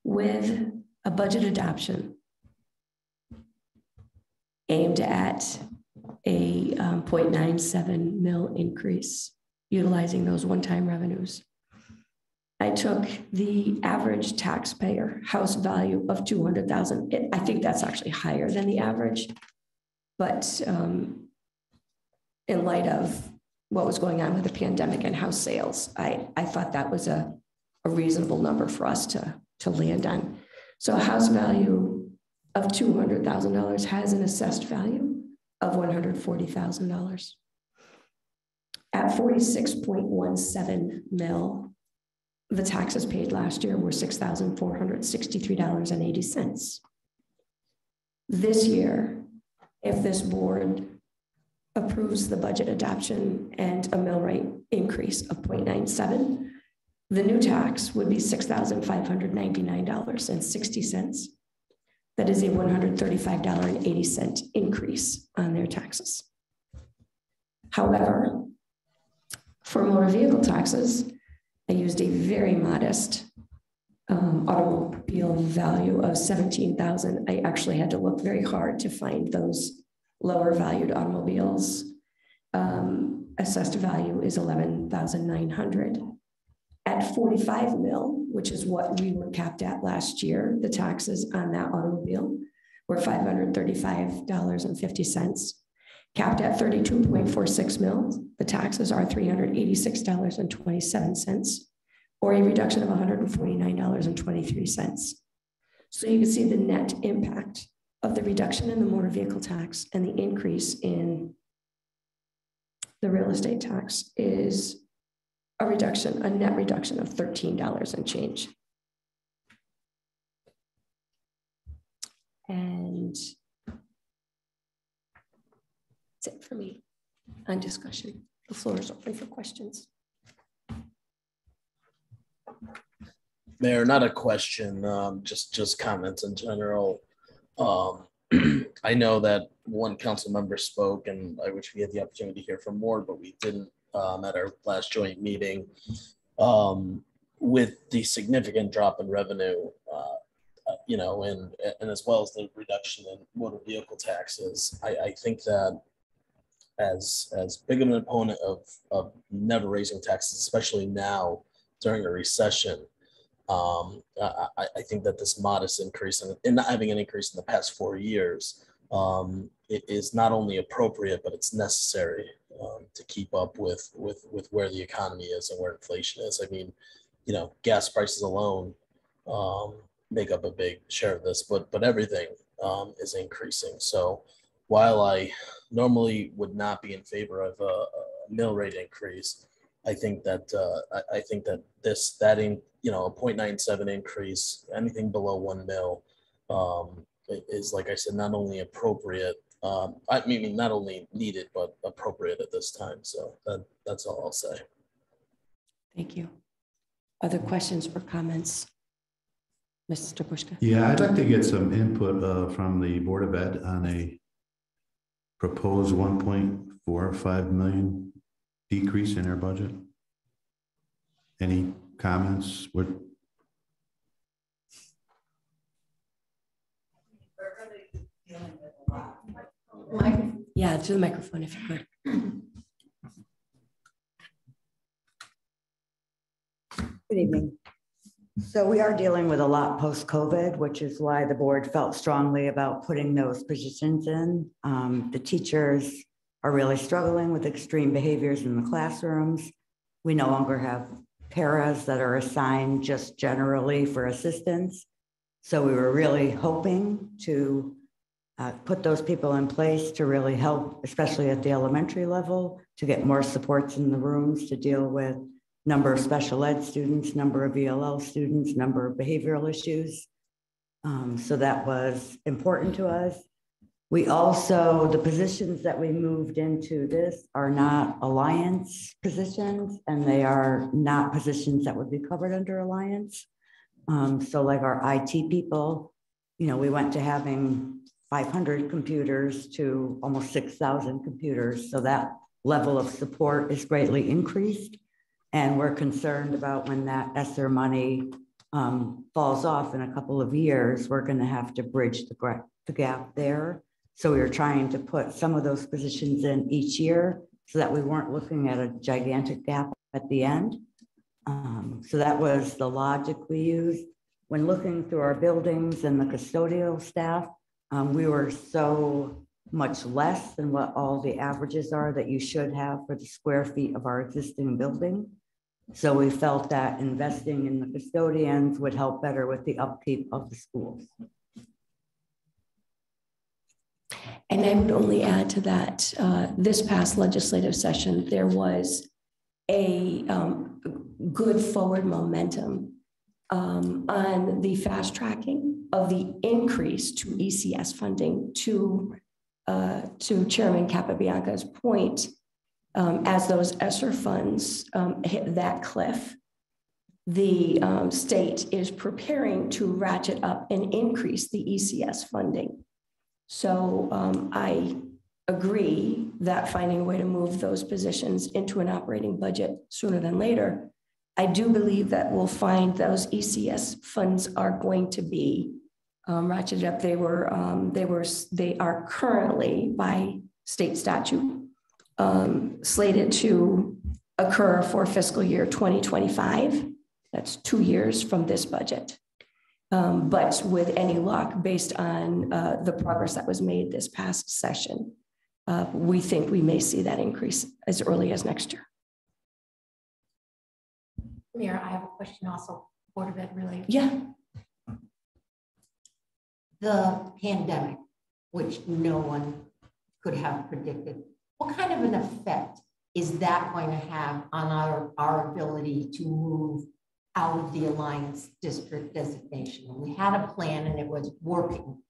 With a budget adoption aimed at a 0.97 mil increase, utilizing those one-time revenues, I took the average taxpayer house value of 200,000. I think that's actually higher than the average, but in light of what was going on with the pandemic and house sales, I thought that was a reasonable number for us to land on. So a house value of $200,000 has an assessed value of $140,000. At 46.17 mil, the taxes paid last year were $6,463.80. This year, if this board approves the budget adoption and a mill rate increase of 0.97, the new tax would be $6,599.60. That is a $135.80 increase on their taxes. However, for motor vehicle taxes, I used a very modest automobile value of $17,000. I actually had to look very hard to find those lower valued automobiles. Assessed value is $11,900. At 45 mil, which is what we were capped at last year, the taxes on that automobile were $535.50. Capped at 32.46 mil, the taxes are $386.27, or a reduction of $149.23. So you can see the net impact of the reduction in the motor vehicle tax and the increase in the real estate tax is a net reduction of $13 and change. And that's it for me on discussion. The floor is open for questions. Mayor, not a question, just comments in general. I know that one council member spoke, and I wish we had the opportunity to hear from more, but we didn't at our last joint meeting. With the significant drop in revenue, and as well as the reduction in motor vehicle taxes, I think that as big of an opponent of never raising taxes, especially now during a recession, I think that this modest increase and not having an increase in the past 4 years, it is not only appropriate, but it's necessary to keep up with where the economy is and where inflation is. I mean, gas prices alone make up a big share of this, but everything is increasing. So while I normally would not be in favor of a mill rate increase, I think that a 0.97 increase, anything below 1 mil, is, like I said, not only appropriate, not only needed, but appropriate at this time. So that's all I'll say. Thank you. Other questions or comments? Mr. Bushka? Yeah, I'd like to get some input from the Board of Ed on proposed 1.45 million decrease in their budget. Any comments? What? Yeah, to the microphone if you could. Good evening. So we are dealing with a lot post-COVID, which is why the board felt strongly about putting those positions in. The teachers are really struggling with extreme behaviors in the classrooms. We no longer have paras that are assigned just generally for assistance. So we were really hoping to put those people in place to really help, especially at the elementary level, to get more supports in the rooms to deal with number of special ed students, number of ELL students, number of behavioral issues. So that was important to us. We also, the positions that we moved into this are not Alliance positions, and they are not positions that would be covered under Alliance. So like our IT people, you know, we went to having 500 computers to almost 6,000 computers. So that level of support is greatly increased. And we're concerned about when that ESSER money falls off in a couple of years, we're going to have to bridge the gap there. So we were trying to put some of those positions in each year so that we weren't looking at a gigantic gap at the end. So that was the logic we used. When looking through our buildings and the custodial staff, we were so much less than what all the averages are that you should have for the square feet of our existing building. So we felt that investing in the custodians would help better with the upkeep of the schools. And I would only add to that, this past legislative session, there was a good forward momentum on the fast tracking of the increase to ECS funding to Chairman Capabianca's point. As those ESSER funds hit that cliff, the state is preparing to ratchet up and increase the ECS funding. So I agree that finding a way to move those positions into an operating budget sooner than later. I do believe that we'll find those ECS funds are going to be ratcheted up. They are currently by state statute slated to occur for fiscal year 2025. That's 2 years from this budget. But with any luck, based on the progress that was made this past session, we think we may see that increase as early as next year. Mayor, I have a question also, Board of Ed related. Yeah. The pandemic, which no one could have predicted, what kind of an effect is that going to have on our ability to move out of the Alliance District designation? We had a plan and it was working.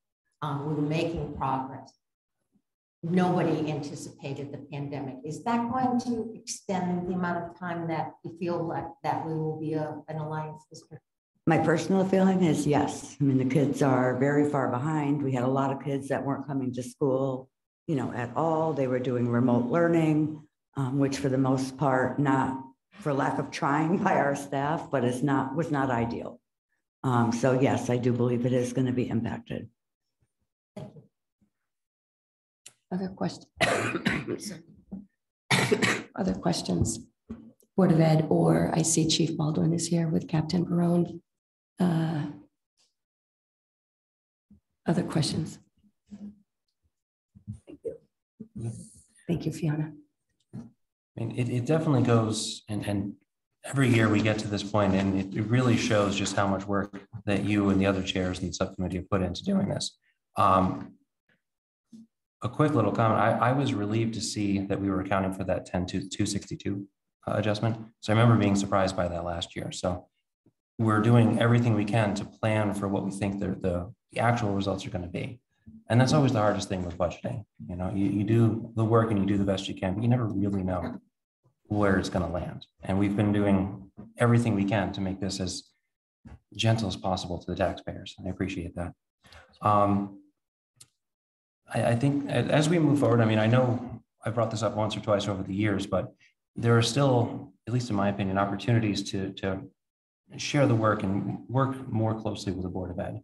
We were making progress. Nobody anticipated the pandemic. Is that going to extend the amount of time that you feel like that we will be an Alliance District? My personal feeling is yes. I mean, the kids are very far behind. We had a lot of kids that weren't coming to school, you know, at all. They were doing remote learning, which for the most part, not for lack of trying by our staff, but was not ideal. So yes, I do believe it is going to be impacted. Other questions? Other questions? Board of Ed, or I see Chief Baldwin is here with Captain Barone. Other questions? Thank you. Thank you, Fiona. I mean, it definitely goes, and every year we get to this point, and it really shows just how much work that you and the other chairs in the subcommittee have put into doing this. A quick little comment. I was relieved to see that we were accounting for that 10 to 262 adjustment. So I remember being surprised by that last year. So we're doing everything we can to plan for what we think the actual results are going to be. And that's always the hardest thing with budgeting. You know, you do the work and you do the best you can, but you never really know where it's going to land. And we've been doing everything we can to make this as gentle as possible to the taxpayers. And I appreciate that. I think as we move forward, I mean, I know I brought this up once or twice over the years, but there are still, at least in my opinion, opportunities to share the work and work more closely with the Board of Ed,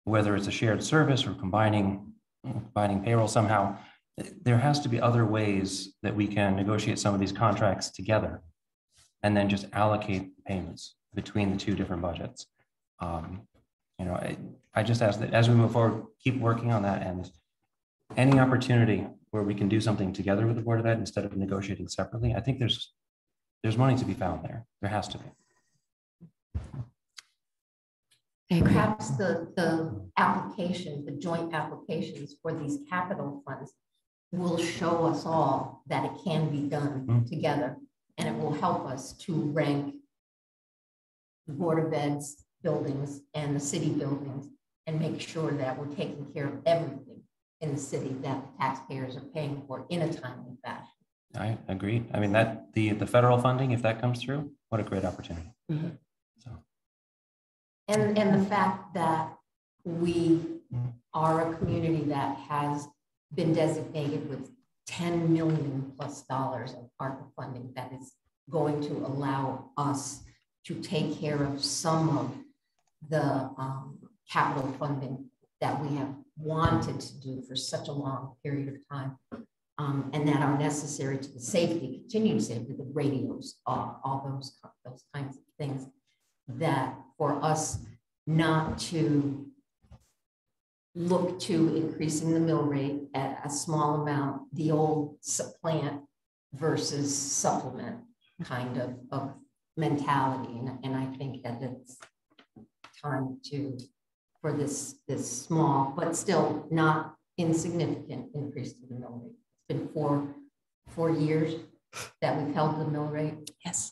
whether it's a shared service or combining payroll somehow. There has to be other ways that we can negotiate some of these contracts together and then just allocate payments between the two different budgets. You know, I just ask that as we move forward, keep working on that, and any opportunity where we can do something together with the Board of Ed instead of negotiating separately, I think there's money to be found there. There has to be. Perhaps the application, the joint applications for these capital funds will show us all that it can be done together, and it will help us to rank the Board of Ed's buildings and the city buildings and make sure that we're taking care of everything in the city that the taxpayers are paying for in a timely fashion. I agree. I mean, that the federal funding, if that comes through, what a great opportunity. Mm-hmm. So. And the fact that we are a community that has been designated with $10 million+ of ARPA funding that is going to allow us to take care of some of the capital funding that we have wanted to do for such a long period of time, and that are necessary to the safety, continued safety, the radios, all those kinds of things, that for us not to look to increasing the mill rate at a small amount, the old supplant versus supplement kind of mentality. And I think that it's time for this small, but still not insignificant increase to the mill rate. It's been four years that we've held the mill rate. Yes.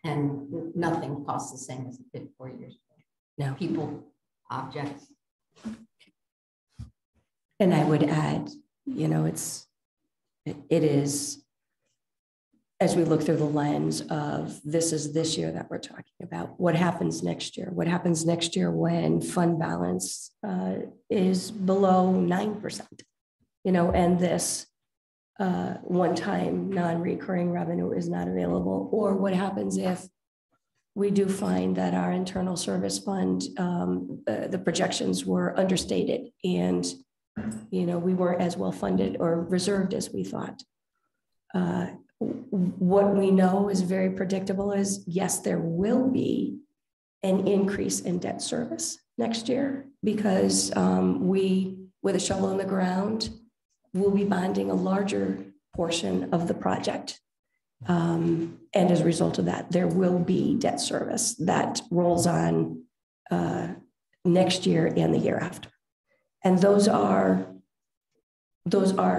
And nothing costs the same as it did 4 years ago. No. People, objects. And I would add, you know, it is, as we look through the lens of this is this year that we're talking about, what happens next year? What happens next year when fund balance is below 9%, you know, and this one-time non-recurring revenue is not available? Or what happens if we do find that our internal service fund, the projections were understated and, you know, we weren't as well funded or reserved as we thought? What we know is very predictable is, yes, there will be an increase in debt service next year because we, with a shovel in the ground, will be bonding a larger portion of the project. And as a result of that, there will be debt service that rolls on next year and the year after. And those are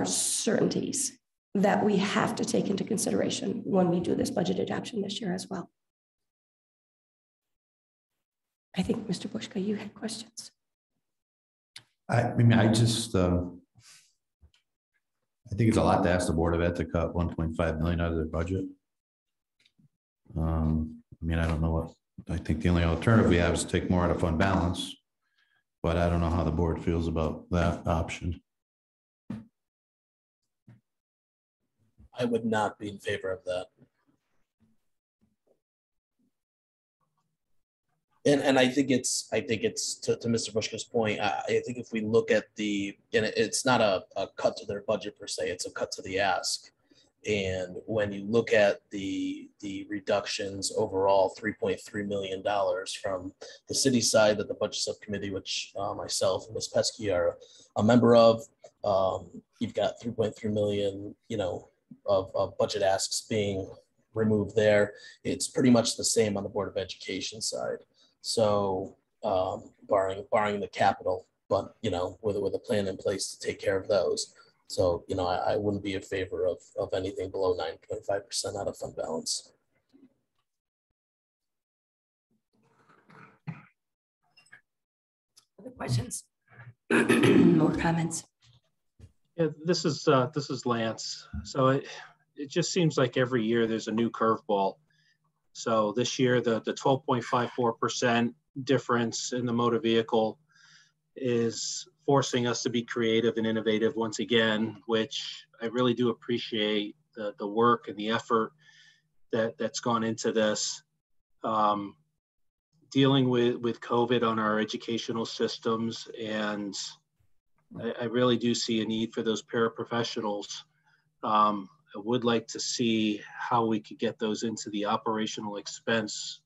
certainties that we have to take into consideration when we do this budget adoption this year as well. I think, Mr. Bushka, you had questions. I mean, I just, I think it's a lot to ask the Board of Ed to cut 1.5 million out of their budget. I mean, I don't know what, I think the only alternative we have is to take more out of fund balance, but I don't know how the board feels about that option. I would not be in favor of that. And I think it's to Mr. Bushka's point, I think if we look at and it's not a cut to their budget per se, it's a cut to the ask. And when you look at the reductions overall, $3.3 million from the city side of the budget subcommittee, which myself and Ms. Pesky are a member of, you've got 3.3 million, you know, of budget asks being removed there. It's pretty much the same on the Board of Education side. So barring the capital, but, you know, with a plan in place to take care of those. So, you know, I wouldn't be in favor of anything below 9.5% out of fund balance. Other questions? More comments? Yeah, this is Lance. So it just seems like every year there's a new curveball. So this year, the 12.54% difference in the motor vehicle is forcing us to be creative and innovative once again, which I really do appreciate the work and the effort that's gone into this. Dealing with COVID on our educational systems, and I really do see a need for those paraprofessionals. I would like to see how we could get those into the operational expense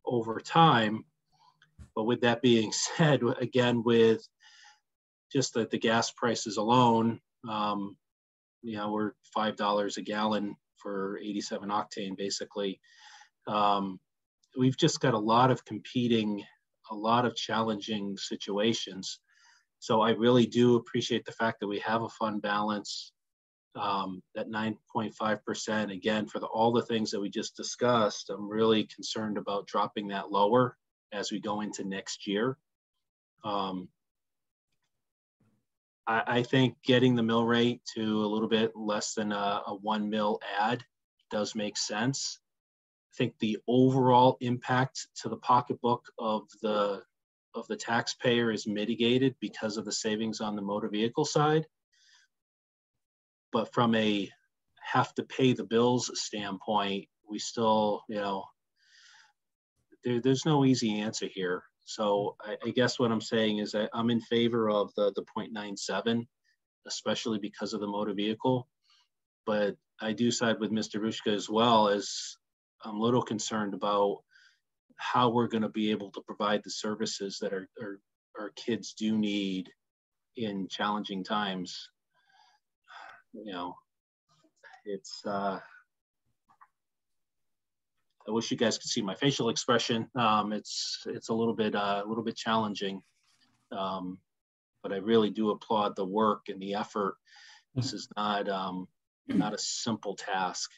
over time. But with that being said, again, with just the gas prices alone, you know, we're $5 a gallon for 87 octane, basically. We've just got a lot of challenging situations. So I really do appreciate the fact that we have a fund balance at 9.5%. Again, for all the things that we just discussed, I'm really concerned about dropping that lower as we go into next year. I think getting the mill rate to a little bit less than a 1 mil add does make sense. I think the overall impact to the pocketbook of the taxpayer is mitigated because of the savings on the motor vehicle side. But from a have to pay the bills standpoint, we still, you know, there's no easy answer here. So I guess what I'm saying is that I'm in favor of the 0.97, especially because of the motor vehicle. But I do side with Mr. Rushka as well, as I'm a little concerned about how we're going to be able to provide the services that our kids do need in challenging times. You know, it's I wish you guys could see my facial expression. It's a little bit challenging, but I really do applaud the work and the effort. This is not a simple task.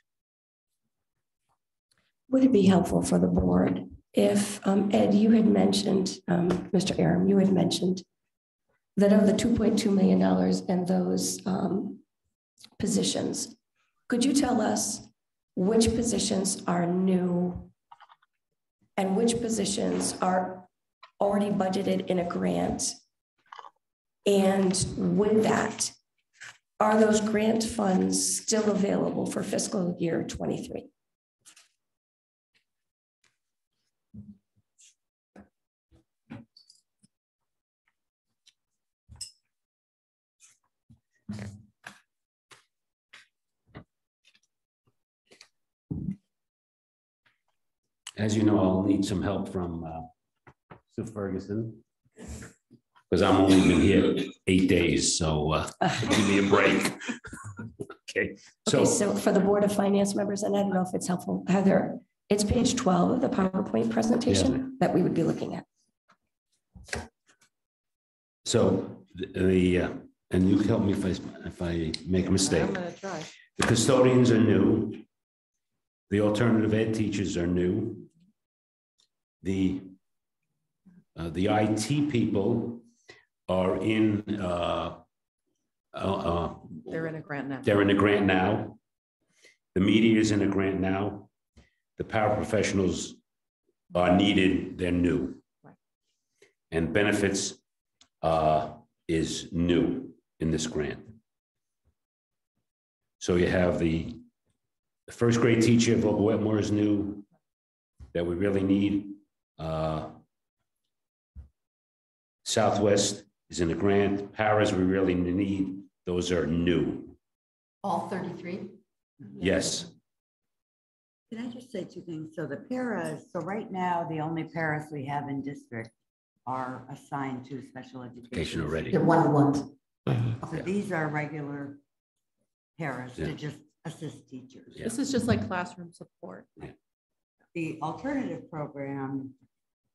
Would it be helpful for the board if, Ed, you had mentioned, Mr. Aram, you had mentioned that of the $2.2 million in those positions, could you tell us which positions are new and which positions are already budgeted in a grant? And with that, are those grant funds still available for fiscal year 23? As you know, I'll need some help from Sue Ferguson, because I'm only been here 8 days, so give me a break. Okay. So for the Board of Finance members, and I don't know if it's helpful, Heather, it's page 12 of the PowerPoint presentation that we would be looking at. So and you help me if I make a mistake. I'm gonna try. The custodians are new. The alternative ed teachers are new. The IT people are in. They're in a grant now. They're in a grant now. The media is in a grant now. The paraprofessionals are needed. They're new. Right. And benefits is new in this grant. So you have the first grade teacher, Volga Wetmore, is new, that we really need. Southwest is in a grant. Paras we really need. Those are new. All 33? Yes. Can I just say two things? So the paras, so right now, the only paras we have in district are assigned to special education Already. They're one-to-ones. So these are regular paras to just assist teachers. This is just like classroom support. The alternative program,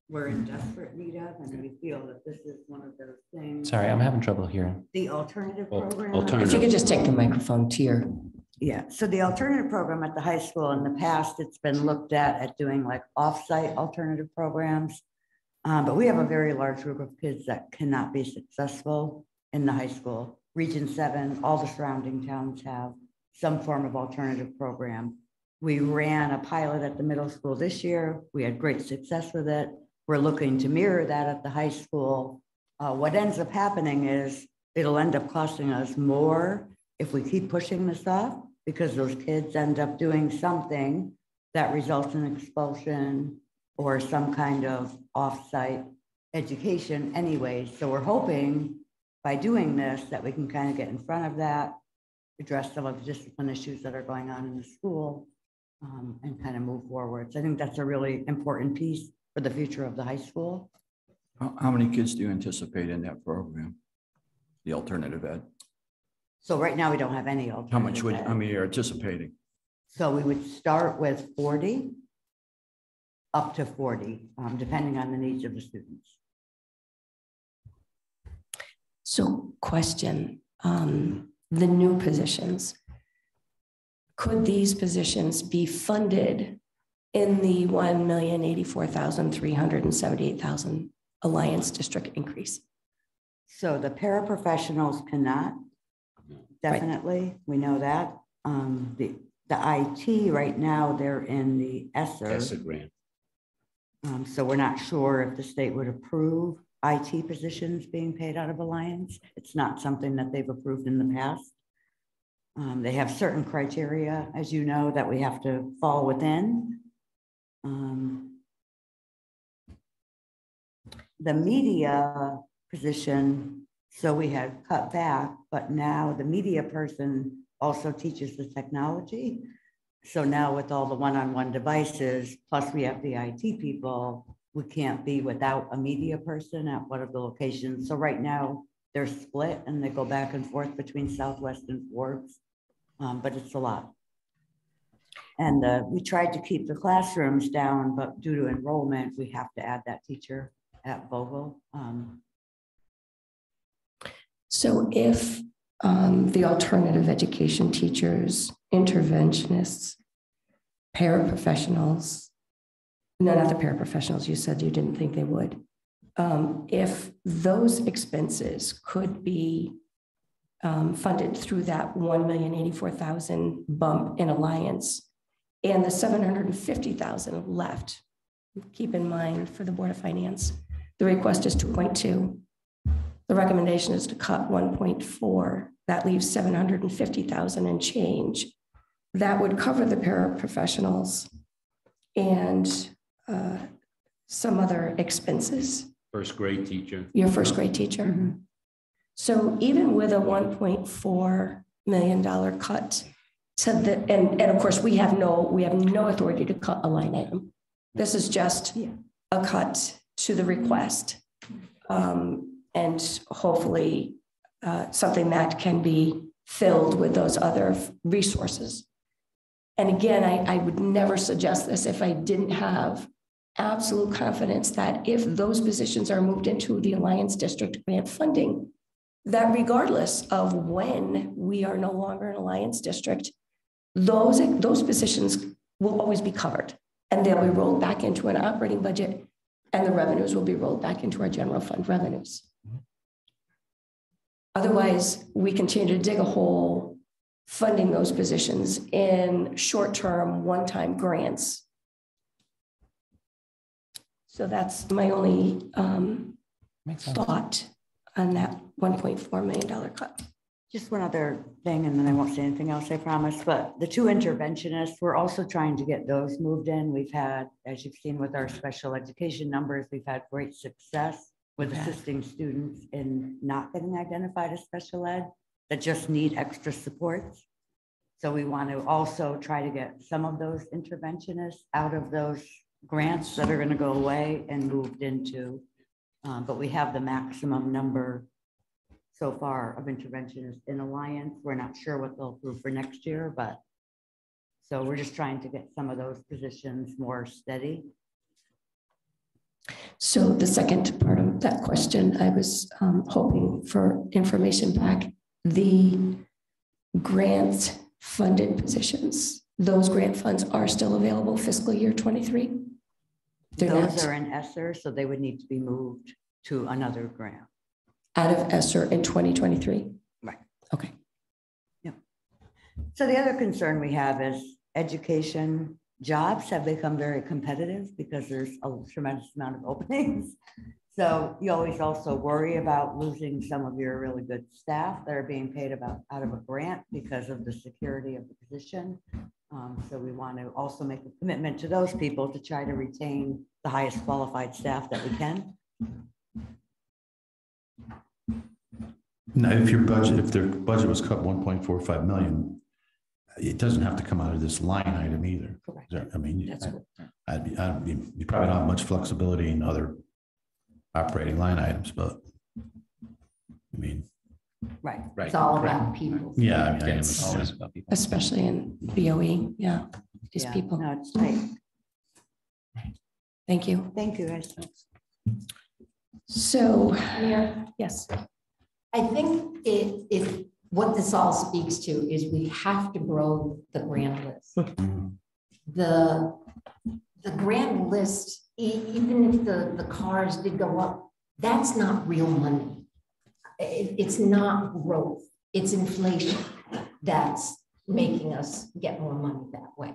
we're in desperate need of, and we feel that this is one of those things. Sorry, I'm having trouble hearing. The alternative program. If you could just take the microphone to your. Yeah, so the alternative program at the high school, in the past, it's been looked at doing like off-site alternative programs. But we have a very large group of kids that cannot be successful in the high school. Region 7, all the surrounding towns have some form of alternative program. We ran a pilot at the middle school this year. We had great success with it. We're looking to mirror that at the high school What ends up happening is it'll end up costing us more if we keep pushing this off, because those kids end up doing something that results in expulsion or some kind of off-site education anyway. So we're hoping by doing this that we can kind of get in front of that, address some of the discipline issues that are going on in the school, and kind of move forward. So I think that's a really important piece for the future of the high school. How many kids do you anticipate in that program? The alternative ed? So right now we don't have any alternative. How many are anticipating? So we would start with 40, up to 40, depending on the needs of the students. So question, the new positions, could these positions be funded in the 1,084,378,000 Alliance District increase? So the paraprofessionals cannot, definitely, we know that. The IT right now, they're in the ESSER grant. So we're not sure if the state would approve IT positions being paid out of Alliance. It's not something that they've approved in the past. They have certain criteria, as you know, that we have to fall within. The media position, so we had cut back, but now the media person also teaches the technology. So now with all the one-on-one devices, plus we have the IT people, we can't be without a media person at one of the locations. So right now they're split and they go back and forth between Southwest and Forbes, but it's a lot. And we tried to keep the classrooms down, but due to enrollment, we have to add that teacher at Vogel. So if the alternative education teachers, interventionists, paraprofessionals, no, not the paraprofessionals, you said you didn't think they would. If those expenses could be funded through that 1,084,000 bump in Alliance and the 750,000 left, keep in mind for the Board of Finance, the request is 2.2. The recommendation is to cut 1.4. That leaves 750,000 and change. That would cover the paraprofessionals and some other expenses. First grade teacher. Your first grade teacher. Mm-hmm. So even with a $1.4 million cut to the, and of course we have no authority to cut a line item. This is just a cut to the request. And hopefully something that can be filled with those other resources. And again, I would never suggest this if I didn't have absolute confidence that if those positions are moved into the Alliance District grant funding, that regardless of when we are no longer an Alliance District, those positions will always be covered and they'll be rolled back into an operating budget and the revenues will be rolled back into our general fund revenues. Otherwise, we continue to dig a hole funding those positions in short-term, one-time grants. So that's my only thought on that $1.4 million cut. Just one other thing, and then I won't say anything else, I promise, but the 2 interventionists, we're also trying to get those moved in. We've had, as you've seen with our special education numbers, we've had great success with assisting students in not getting identified as special ed that just need extra supports. So we want to also try to get some of those interventionists out of those grants that are going to go away and moved into, but we have the maximum number so far of interventionists in Alliance. We're not sure what they'll approve for next year, but so we're just trying to get some of those positions more steady. So the second part of that question, I was hoping for information back. The grant funded positions, those grant funds are still available fiscal year 23? Those are in ESSER, so they would need to be moved to another grant. Out of ESSER in 2023? Right. Okay. Yeah. So the other concern we have is education jobs have become very competitive because there's a tremendous amount of openings. So you always also worry about losing some of your really good staff that are being paid out of a grant because of the security of the position. So we want to also make a commitment to those people to try to retain the highest qualified staff that we can. Now, if their budget was cut 1.45 million, it doesn't have to come out of this line item either. Correct. I mean, That's what- you probably don't have much flexibility in other operating line items, but I mean, Right. Right. It's all about people. yeah, I mean, I It's understand. Always about people. especially in BOE, yeah, these Yeah, people. No, it's tight. Thank you. Thank you, guys. So, yes, I think what this all speaks to is we have to grow the grant list. The grant list, even if the cars did go up, that's not real money. It's not growth, it's inflation that's making us get more money that way.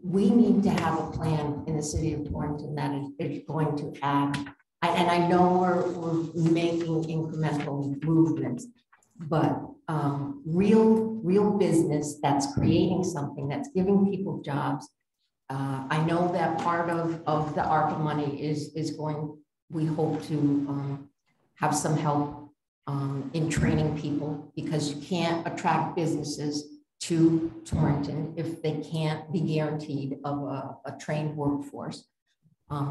We need to have a plan in the city of Torrington that is going to add, and I know we're making incremental movements, but real business that's creating something, that's giving people jobs. I know that part of the ARPA money is going, we hope to have some help in training people, because you can't attract businesses to Torrington if they can't be guaranteed of a trained workforce.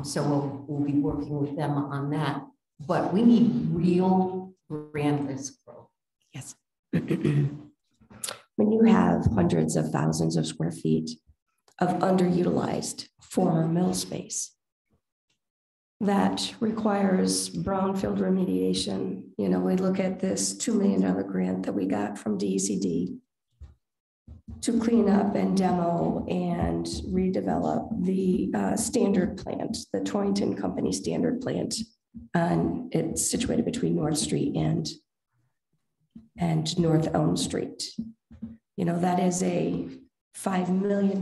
So we'll be working with them on that, but we need real grand list growth. yes. When you have hundreds of thousands of square feet of underutilized former mill space, that requires brownfield remediation. You know, we look at this $2 million grant that we got from DECD to clean up and demo and redevelop the standard plant, the Torrington Company standard plant. And it's situated between North Street and North Elm Street. You know, that is a $5 million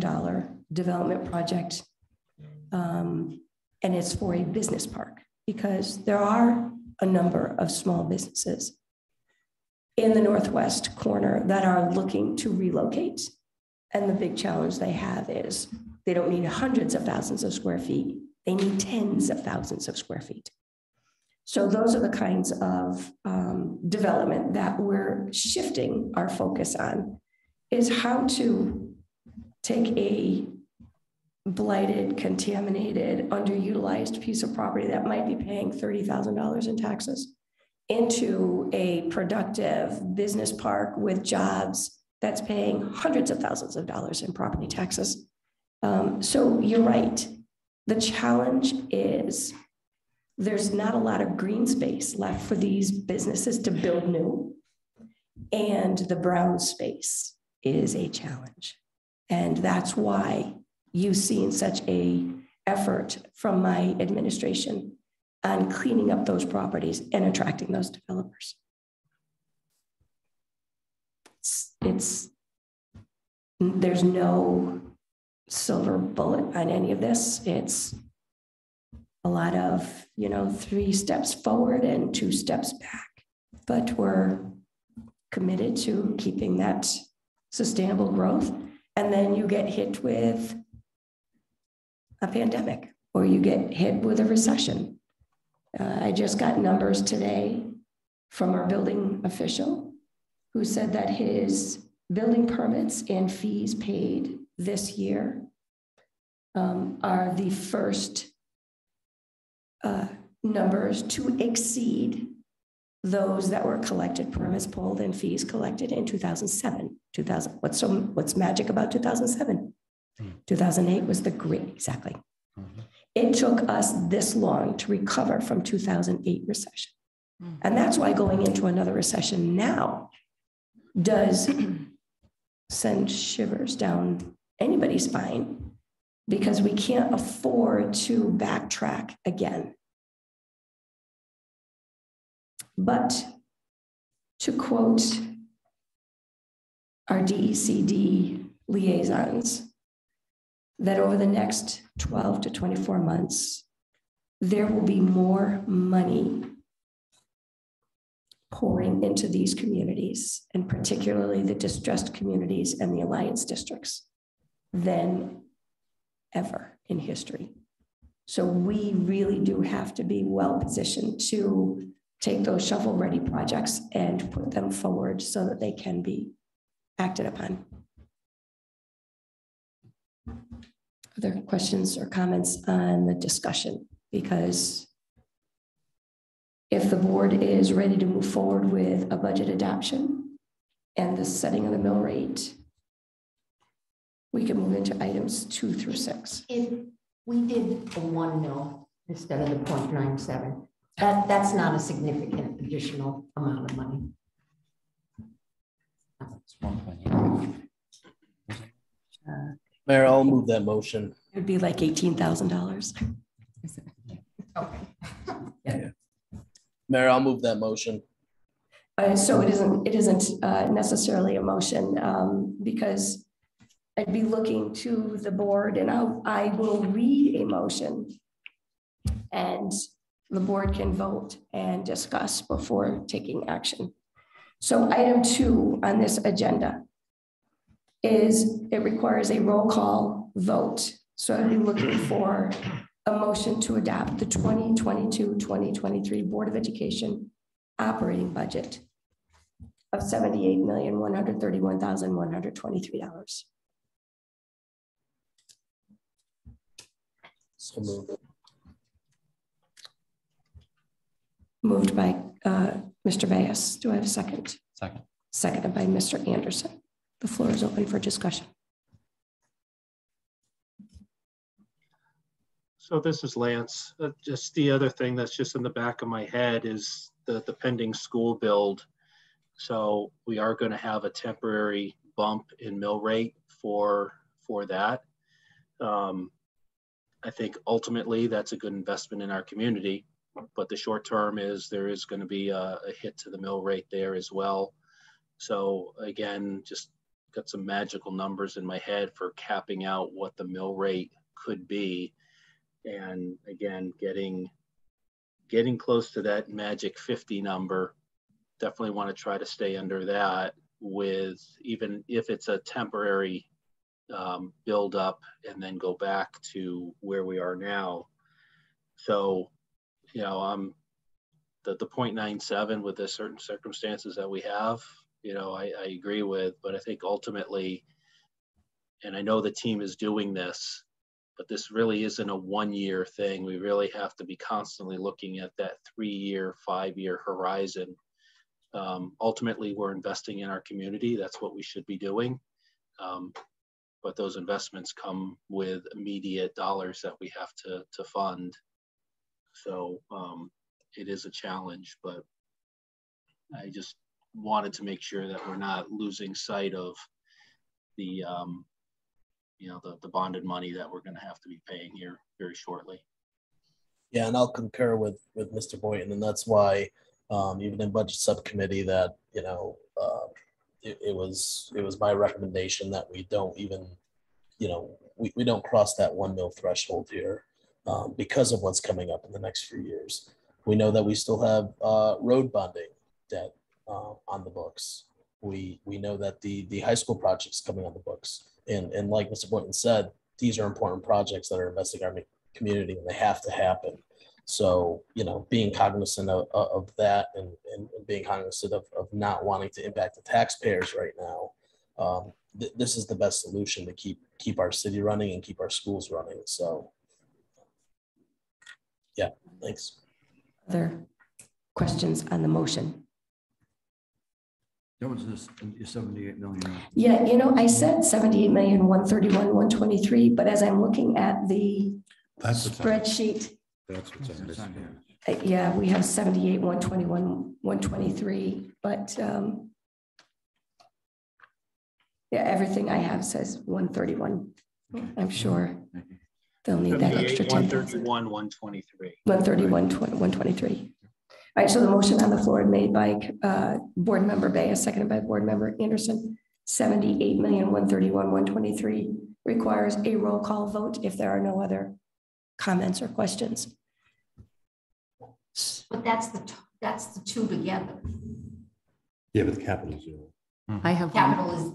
development project. And it's for a business park, because there are a number of small businesses in the northwest corner that are looking to relocate. And the big challenge they have is they don't need hundreds of thousands of square feet. They need tens of thousands of square feet. So those are the kinds of development that we're shifting our focus on, is how to take a blighted, contaminated, underutilized piece of property that might be paying $30,000 in taxes into a productive business park with jobs that's paying hundreds of thousands of dollars in property taxes. So you're right. The challenge is there's not a lot of green space left for these businesses to build new. And the brown space is a challenge. And that's why you've seen such an effort from my administration on cleaning up those properties and attracting those developers. There's no silver bullet on any of this. It's a lot of, 3 steps forward and 2 steps back, but we're committed to keeping that sustainable growth. And then you get hit with a pandemic, or you get hit with a recession. I just got numbers today from our building official who said that his building permits and fees paid this year are the first numbers to exceed those that were collected, permits pulled and fees collected in 2007. What's magic about 2007? 2008 was the great, exactly. It took us this long to recover from 2008 recession. And that's why going into another recession now does send shivers down anybody's spine, because we can't afford to backtrack again. But to quote our DECD liaisons, that over the next 12 to 24 months, there will be more money pouring into these communities, and particularly the distressed communities and the alliance districts, than ever in history. So we really do have to be well positioned to take those shovel-ready projects and put them forward so that they can be acted upon. Other questions or comments on the discussion? Because if the board is ready to move forward with a budget adoption and the setting of the mill rate, we can move into items 2 through 6. If we did a 1 mil instead of the 0.97, that's not a significant additional amount of money. Mayor, I'll move that motion. It'd be like $18,000. Okay. Mayor, I'll move that motion. So it isn't necessarily a motion because I'd be looking to the board, and I will read a motion and the board can vote and discuss before taking action. So item 2 on this agenda is it requires a roll call vote. So I'd be looking for a motion to adopt the 2022-2023 Board of Education operating budget of $78,131,123. So moved. Moved by Mr. Bayes. Do I have a second? Second. Seconded by Mr. Anderson. The floor is open for discussion. So this is Lance. Just the other thing that's just in the back of my head is the pending school build. So we are going to have a temporary bump in mill rate for that. I think ultimately that's a good investment in our community, but the short term is there is going to be a hit to the mill rate there as well. So again, just got some magical numbers in my head for capping out what the mill rate could be. And again, getting close to that magic 50 number. Definitely want to try to stay under that, with even if it's a temporary build up and then go back to where we are now. So, you know, the 0.97 with the certain circumstances that we have, you know, I agree with, but I think ultimately, and I know the team is doing this, but this really isn't a 1-year thing. We really have to be constantly looking at that 3-year, 5-year horizon. Ultimately, we're investing in our community. That's what we should be doing. But those investments come with immediate dollars that we have to fund. So it is a challenge, but I just wanted to make sure that we're not losing sight of the you know, the bonded money that we're going to have to be paying here very shortly. Yeah, and I'll concur with Mr. Boynton, and that's why even in budget subcommittee that, you know, it was my recommendation that we don't even, you know, we don't cross that 1 mil threshold here because of what's coming up in the next few years. We know that we still have road bonding debt on the books. We know that the high school project's coming on the books. And like Mr. Boynton said, these are important projects that are investing in our community and they have to happen. So, you know, being cognizant of that and being cognizant of not wanting to impact the taxpayers right now, this is the best solution to keep our city running and keep our schools running. So, yeah, thanks. Other questions on the motion? That was this 78 million. Yeah, you know, I said 78,131,123, but as I'm looking at the That's what's on- spreadsheet, That's what's on this. yeah, we have 78,121,123, but yeah, everything I have says 131. I'm sure they'll need that extra 10,000. 131, 123. 131, 123. All right, so the motion on the floor made by Board Member Bayes, seconded by Board Member Anderson. 78,131,123 requires a roll call vote if there are no other comments or questions. But that's the two together. Yeah, but the capital is zero. I have, Capital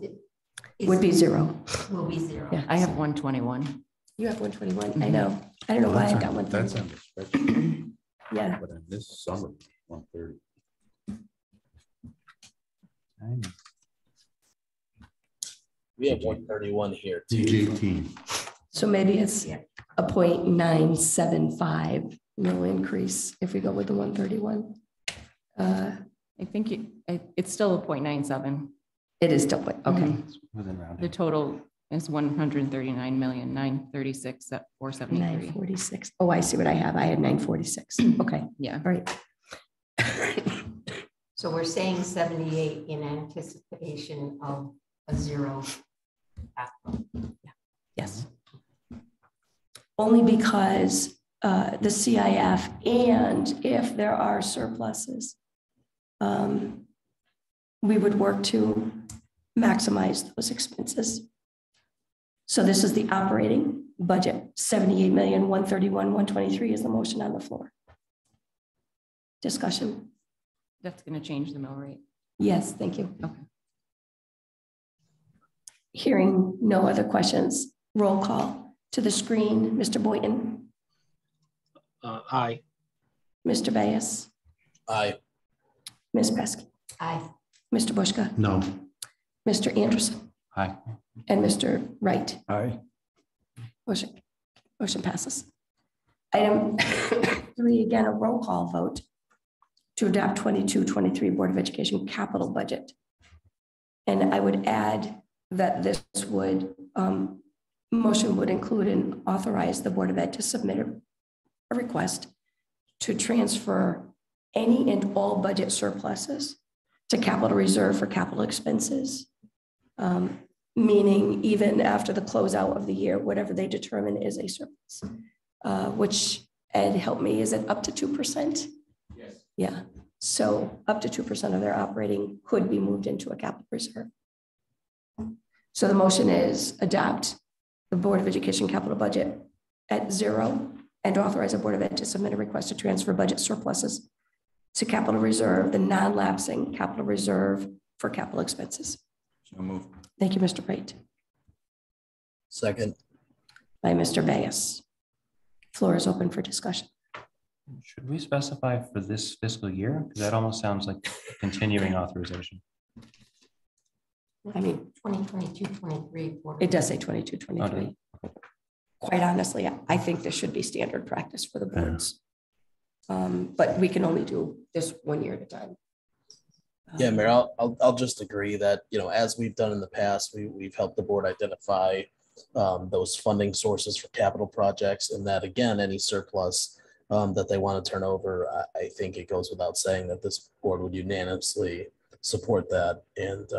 Would be zero. will be zero. Yeah. I have 121. You have 121. I know. I don't know why I got one. That's on the spreadsheet, Yeah. but in this summer, 130. We have 131 here Page too. 18. So maybe it's a 0.975 mil increase if we go with the 131. I think it's still a 0.97. It is still, okay. Within rounding. The total is 139,936 at 473. 946. Oh, I see what I have. I had 946. Okay, Yeah. all right. So we're saying 78 in anticipation of a zero. Yes. Only because the CIF, and if there are surpluses, we would work to maximize those expenses. So this is the operating budget, 78,131,123 is the motion on the floor. Discussion? That's going to change the mill rate. Yes, thank you. Okay. Hearing no other questions, roll call to the screen. Mr. Boynton, Aye. Mr. Bayes, Aye. Ms. Pesky, Aye. Mr. Bushka, No. Mr. Anderson, Hi. and Mr. Wright. Aye. Motion passes. Item 3, again, a roll call vote to adopt 22-23 Board of Education capital budget. And I would add that this motion would include and authorize the Board of Ed to submit a request to transfer any and all budget surpluses to capital reserve for capital expenses. Meaning even after the closeout of the year, whatever they determine is a surplus, which Ed, help me, is it up to 2%? Yes. Yeah, so up to 2% of their operating could be moved into a capital reserve. So the motion is adopt the Board of Education capital budget at 0 and authorize the Board of Ed to submit a request to transfer budget surpluses to capital reserve, the non-lapsing capital reserve for capital expenses. So move. Thank you, Mr. Wright. Second. By Mr. Bayes. Floor is open for discussion. Should we specify for this fiscal year? Because that almost sounds like continuing authorization. I mean, 2022, 23. it does say 22, 23. Quite honestly, I think this should be standard practice for the boards. But we can only do this 1 year at a time. Yeah, Mayor, I'll just agree that, as we've done in the past, we've helped the board identify those funding sources for capital projects, and that, again, any surplus that they want to turn over, I think it goes without saying that this board would unanimously support that and,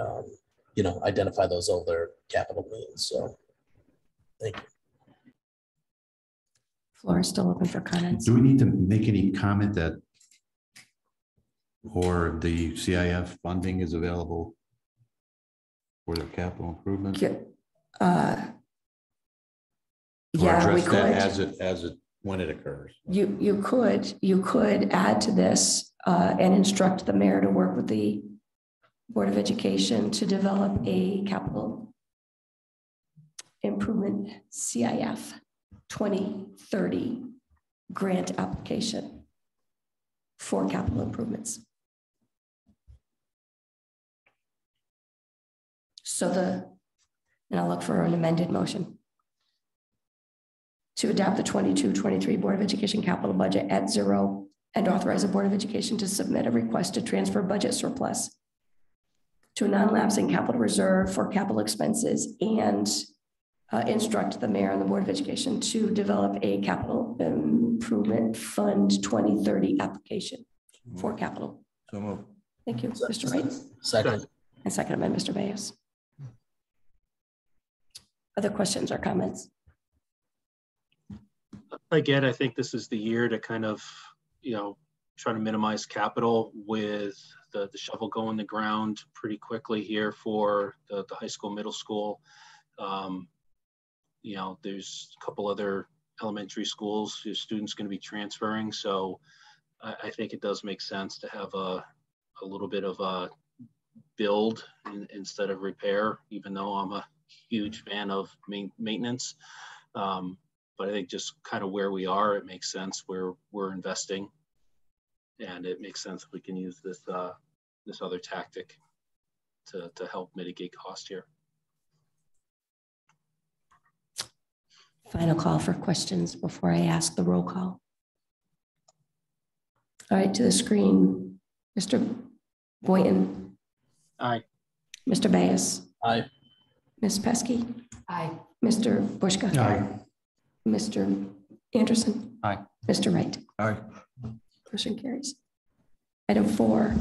identify those other capital needs. So, thank you. Floor is still open for comments. Do we need to make any comment that or the CIF funding is available for the capital improvement? Yeah, Or we address that could. when it occurs? You could add to this and instruct the mayor to work with the Board of Education to develop a capital improvement CIF 2030 grant application for capital improvements. So and I'll look for an amended motion to adopt the 22-23 Board of Education capital budget at 0 and authorize the Board of Education to submit a request to transfer budget surplus to a non-lapsing capital reserve for capital expenses and instruct the mayor and the Board of Education to develop a capital improvement fund 2030 application for capital. So move. Thank you, Mr. Wright. Second. And seconded by Mr. Bayes. Other questions or comments? Again, I think this is the year to kind of, try to minimize capital with the shovel going in the ground pretty quickly here for the high school, middle school. There's a couple other elementary schools whose students going to be transferring. So I think it does make sense to have a little bit of a build instead of repair, even though I'm a huge fan of maintenance. But I think just kind of where we are, it makes sense where we're investing. And it makes sense if we can use this this other tactic to help mitigate cost here. Final call for questions before I ask the roll call. All right, to the screen, Mr. Boynton. Aye. Mr. Bayes. Aye. Ms. Pesky. Aye. Mr. Bushka. Aye. Mr. Anderson. Aye. Mr. Wright. Aye. Motion carries. Item 4,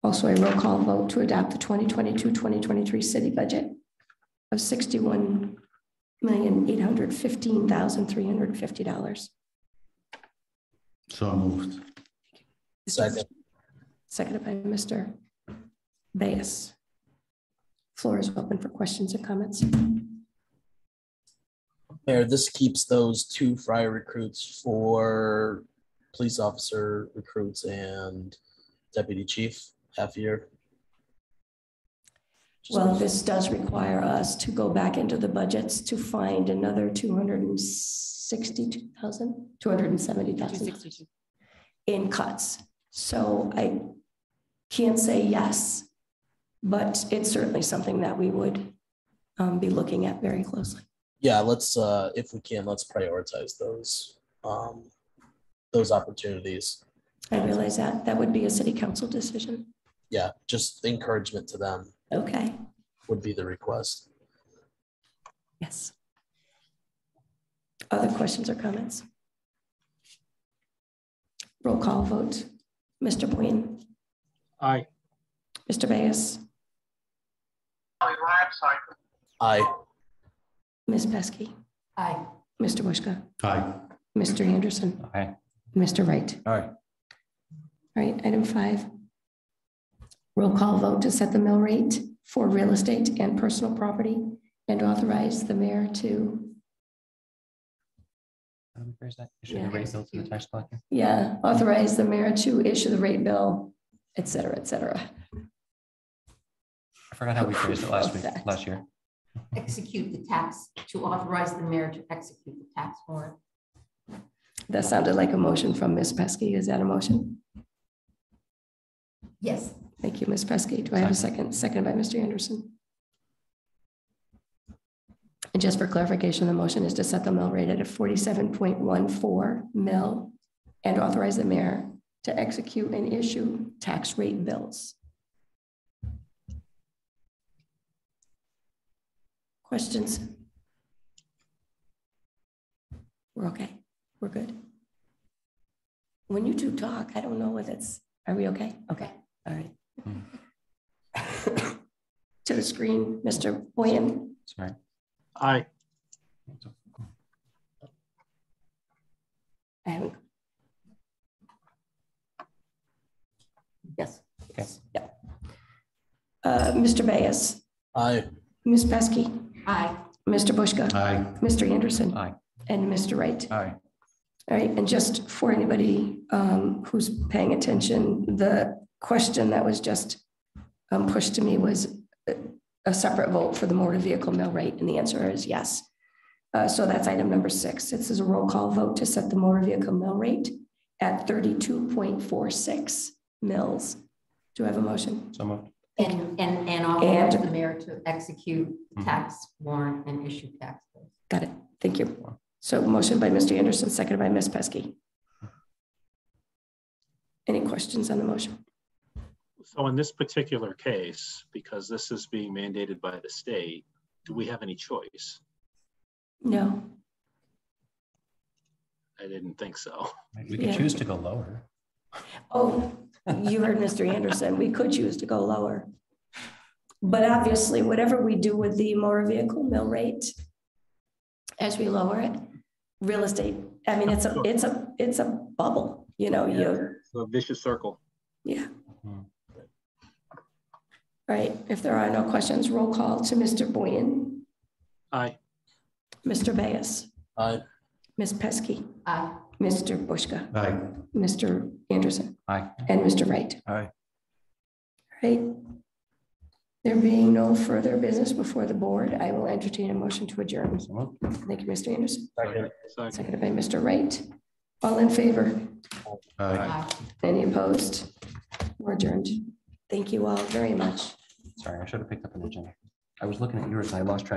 also a roll call vote to adopt the 2022-2023 city budget of $61,815,350. So moved. Second. Seconded by Mr. Bayes. Floor is open for questions and comments. Mayor, this keeps those 2 fire recruits for police officer recruits and deputy chief half year. Well, this does require us to go back into the budgets to find another 270,000 in cuts. So I can't say yes, but it's certainly something that we would be looking at very closely. Yeah, let's if we can, let's prioritize those opportunities. I realize that would be a city council decision. Yeah, just encouragement to them Okay, would be the request. yes. Other questions or comments? Roll call vote. Mr. Boyne, Aye. Mr. Bayes, Aye. Ms. Pesky, Aye. Mr. Bushka, Aye. Mr. Anderson, Aye. Mr. Wright. Aye. All right, item 5. Roll call vote to set the mill rate for real estate and personal property and authorize the mayor to, Issue the rate bill to the tax collector. authorize the mayor to issue the rate bill, et cetera, et cetera. I forgot how we phrased it last That. year. Execute the tax, to authorize the mayor to execute the tax warrant. That sounded like a motion from Ms. Pesky. Is that a motion? Yes. Thank you, Ms. Pesky. Do I have a second? Second by Mr. Anderson. And just for clarification, the motion is to set the mill rate at a 47.14 mill and authorize the mayor to execute and issue tax rate bills. Questions? We're okay. We're good. When you two talk, I don't know if it's, are we okay? Okay. All right. To the screen, Mr. Boyan. Sorry. Aye. I haven't. Yes. Okay. Yeah. Mr. Bayes, Aye. Ms. Pesky, Aye. Mr. Bushka, Aye. Mr. Anderson, Aye. and Mr. Wright. Aye. All right, and just for anybody who's paying attention, the question that was just pushed to me was a separate vote for the motor vehicle mill rate, and the answer is yes. So that's item number 6. This is a roll call vote to set the motor vehicle mill rate at 32.46 mils. Do I have a motion? So moved. And authorize the mayor to execute tax warrant and issue tax bills. Got it. Thank you. So motion by Mr. Anderson, seconded by Ms. Pesky. Any questions on the motion? So in this particular case, because this is being mandated by the state, do we have any choice? No. I didn't think so. We could choose to go lower. Oh, you heard Mr. Anderson. We could choose to go lower. But obviously, whatever we do with the motor vehicle mill rate, as we lower it, real estate, I mean, it's a bubble, you know, It's a vicious circle. yeah. All right, if there are no questions, roll call to Mr. Boyan, Aye. Mr. Bayes, Aye. Ms. Pesky, Aye. Mr. Bushka, Aye. Mr. Anderson, Aye. and Mr. Wright. Aye. Right. There being no further business before the board, I will entertain a motion to adjourn. Thank you, Mr. Anderson. Second. Seconded by Mr. Wright. All in favor? Aye. Aye. Any opposed? We're adjourned. Thank you all very much. Sorry, I should have picked up an agenda. I was looking at yours and I lost track.